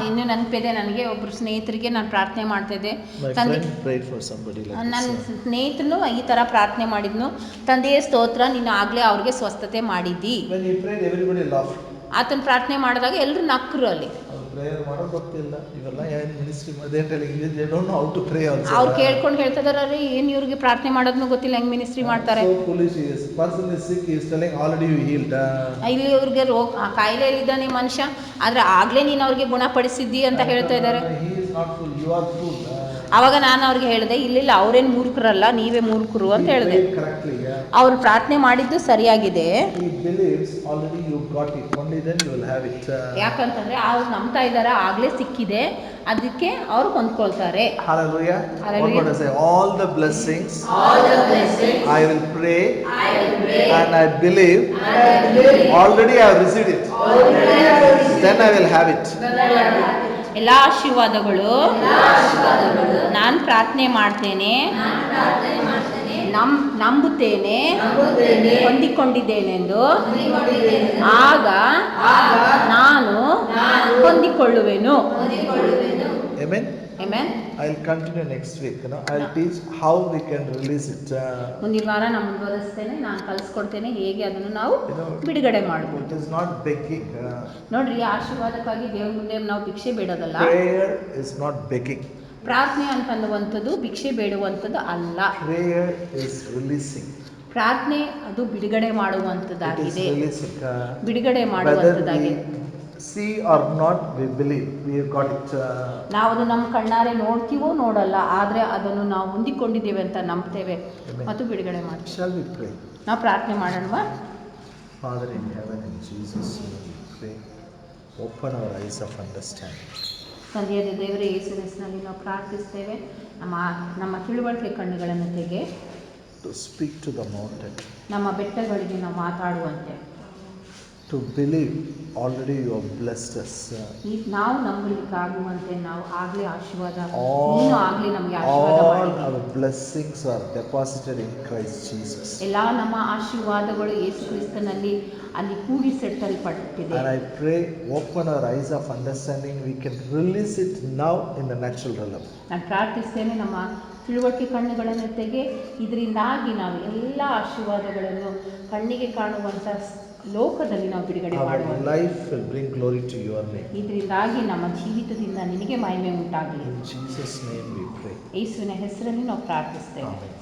ಇನ್ನು ನೆನಪಿದೆ, ನನಗೆ ಒಬ್ಬರು ಸ್ನೇಹಿತರಿಗೆ ನಾನು ಪ್ರಾರ್ಥನೆ ಮಾಡ್ತಾ ಇದ್ದೆ. My friend prayed for somebody like ನನ್ನ this. ಸ್ನೇಹಿತನು ಈ ಥರ ಪ್ರಾರ್ಥನೆ ಮಾಡಿದ್ನು, ತಂದೆಯ ಸ್ತೋತ್ರ, ನೀನು ಆಗಲೇ ಅವ್ರಿಗೆ ಸ್ವಸ್ಥತೆ ಮಾಡಿದ್ದಿ. When he prayed, everybody laughed. ಆತನ ಪ್ರಾರ್ಥನೆ ಮಾಡಿದಾಗ ಎಲ್ಲರೂ ನಕ್ಕರು ಅಲ್ಲಿ. ಪ್ರೇಯರ್ ಮಾಡೋದು ಗೊತ್ತಿಲ್ಲ, ಇವೆಲ್ಲ ಏನು ministry they don't know how to pray also. ಅವ್ರು ಕೇಳ್ಕೊಂಡು ಹೇಳ್ತಿದಾರೆ, ಏನು ಇವ್ರಿಗೆ ಪ್ರಾರ್ಥನೆ ಮಾಡೋದನ್ನು ಗೊತ್ತಿಲ್ಲ, ಹೆಂಗೆ ಮಿನಿಸ್ಟ್ರಿ ಮಾಡ್ತಾರೆ. So foolish he is. Person is sick, he is telling already you healed. ಇಲ್ಲಿ ಇವ್ರಿಗೆ ಕಾಯಿಲೆಯಲ್ಲಿದ್ದಾನೆ ಮನುಷ್ಯ, ಆದರೆ ಆಗಲೇ ನೀನು ಅವ್ರಿಗೆ ಗುಣಪಡಿಸಿದ್ದಿ ಅಂತ ಹೇಳ್ತಾ ಇದ್ದಾರೆ. He is not fool, you are fool. ಆವಾಗ ನಾನು ಅವ್ರಿಗೆ ಹೇಳಿದೆ, ಇಲ್ಲ ಅವ್ರೇನು ಮೂರ್ಖರಲ್ಲ, ನೀವೇ ಮೂರ್ಖರು ಅಂತ ಹೇಳಿದೆ. ಅವ್ರು ಪ್ರಾರ್ಥನೆ ಮಾಡಿದ್ದು ಸರಿಯಾಗಿದೆ. He believes already you got it, only then you will have it. ಯಾಕಂತಂದ್ರೆ ಅವ್ರು ನಂಬ್ತಾ ಇದ್ದಾರೆ, ಆಗ್ಲೇ ಸಿಕ್ಕಿದೆ, ಅದಕ್ಕೆ ಅವ್ರು ಹೊಂದ್ಕೊಳ್ತಾರೆ. Hallelujah. Hallelujah. What God say? All the blessings I will pray and I believe already I have received it. Then I will have it. ಎಲ್ಲ ಆಶೀರ್ವಾದಗಳು ನಾನು ಪ್ರಾರ್ಥನೆ ಮಾಡ್ತೇನೆ, ನಂಬುತ್ತೇನೆ, ಹೊಂದಿಕೊಂಡಿದ್ದೇನೆಂದು ಆಗ ನಾನು ಹೊಂದಿಕೊಳ್ಳುವೆನು. Amen. Amen. I'll continue next week. I'll teach how we can release it. ಮುಂದಿನ ವಾರ ನಾನು ಮುಂದುವರಿಸ್ತೇನೆ, ನಾನು ಕಲಿಸ್ಕೊಡ್ತೇನೆ ಹೇಗೆ ಅದನ್ನು ನಾವು ಬಿಡುಗಡೆ ಮಾಡಬಹುದು. It is not begging. ನೋಡ್ರಿ, ಆಶೀರ್ವಾದಕ್ಕಾಗಿ ದೇವ್ರ ಮುಂದೆ ನಾವು ಭಿಕ್ಷೆ ಬೇಡೋದಲ್ಲ. Prayer is not begging. ಪ್ರಾರ್ಥನೆ ಅಂತನ್ನುವಂಥದ್ದು ಭಿಕ್ಷೆ ಬೇಡುವಂಥದ್ದು ಅಲ್ಲ. Prayer is releasing. ಪ್ರಾರ್ಥನೆ ಅದು ಬಿಡುಗಡೆ ಮಾಡುವಂಥದ್ದಾಗಿದೆ. ಬಿಡುಗಡೆ Whether ಮಾಡುವಂಥದ್ದಾಗಿದೆ. we see or not, we believe we have got it. ನಾವು ಅದು ನಮ್ಮ ಕಣ್ಣಾರೆ ನೋಡ್ತೀವೋ ನೋಡಲ್ಲ, ಆದರೆ ಅದನ್ನು ನಾವು ಹೊಂದಿಕೊಂಡಿದ್ದೇವೆ ಅಂತ ನಂಬ್ತೇವೆ ಮತ್ತು ಬಿಡುಗಡೆ ಮಾಡ್ತೀವಿ. Shall we pray? ನಾವು ಪ್ರಾರ್ಥನೆ ಮಾಡೋಣವಾ? Father in heaven, in Jesus' name we pray. Open our eyes of understanding. ತಂದೆಯಾದ ದೇವರೇ, ಯೇಸುವಿನ ಹೆಸರಿನಲ್ಲಿ ನಾವು ಪ್ರಾರ್ಥಿಸ್ತೇವೆ. ನಮ್ಮ ತಿಳುವಳಿಕೆ ಕಣ್ಣುಗಳನ್ನು ತೆಗೆ. To speak to the mountain. ನಮ್ಮ ಬೆಟ್ಟಗಳಿಗೆ ನಾವು ಮಾತಾಡುವಂತೆ. To believe already you have blessed us. ನಾವು ನಂಬಲಿಕ್ಕಾಗುವಂತೆ ನಾವು ಆಗಲೇ ಆಶೀರ್ವಾದ, ನೀನು ಆಗಲೇ ನಮಗೆ ಆಶೀರ್ವಾದ all ಮಾಡಿ. our blessings are deposited in Christ Jesus. ಎಲ್ಲ ನಮ್ಮ ಆಶೀರ್ವಾದಗಳು ಯೇಸು ಕ್ರಿಸ್ತನಲ್ಲಿ ಅಲ್ಲಿ ಕೂಡಿಸಿಟ್ಟಲ್ಪಟ್ಟಿದೆ. And I pray, open our eyes of understanding, we can release it now in the natural realm. ನಾನು ಪ್ರಾರ್ಥಿಸ್ತೇನೆ, ನಮ್ಮ ತಿಳುವಳಿಕೆ ಕಣ್ಣುಗಳನ್ನು ತೆಗೆ. ಇದರಿಂದಾಗಿ ನಾವು ಎಲ್ಲ ಆಶೀರ್ವಾದಗಳನ್ನು ಕಣ್ಣಿಗೆ ಕಾಣುವಂಥ ಲೋಕದಲ್ಲಿ ನಾವು ಬಿಡುಗಡೆ Our ಮಾಡುವ. life will bring glory to your name. ಇದರಿಂದಾಗಿ ನಮ್ಮ ಜೀವಿತದಿಂದ ನಿನಗೆ ಮಹಿಮೆ ಉಂಟಾಗಲಿ. In Jesus' name we pray. ಯೇಸುವಿನ ಹೆಸರಲ್ಲಿ ನಾವು ಪ್ರಾರ್ಥಿಸ್ತೇವೆ. Amen.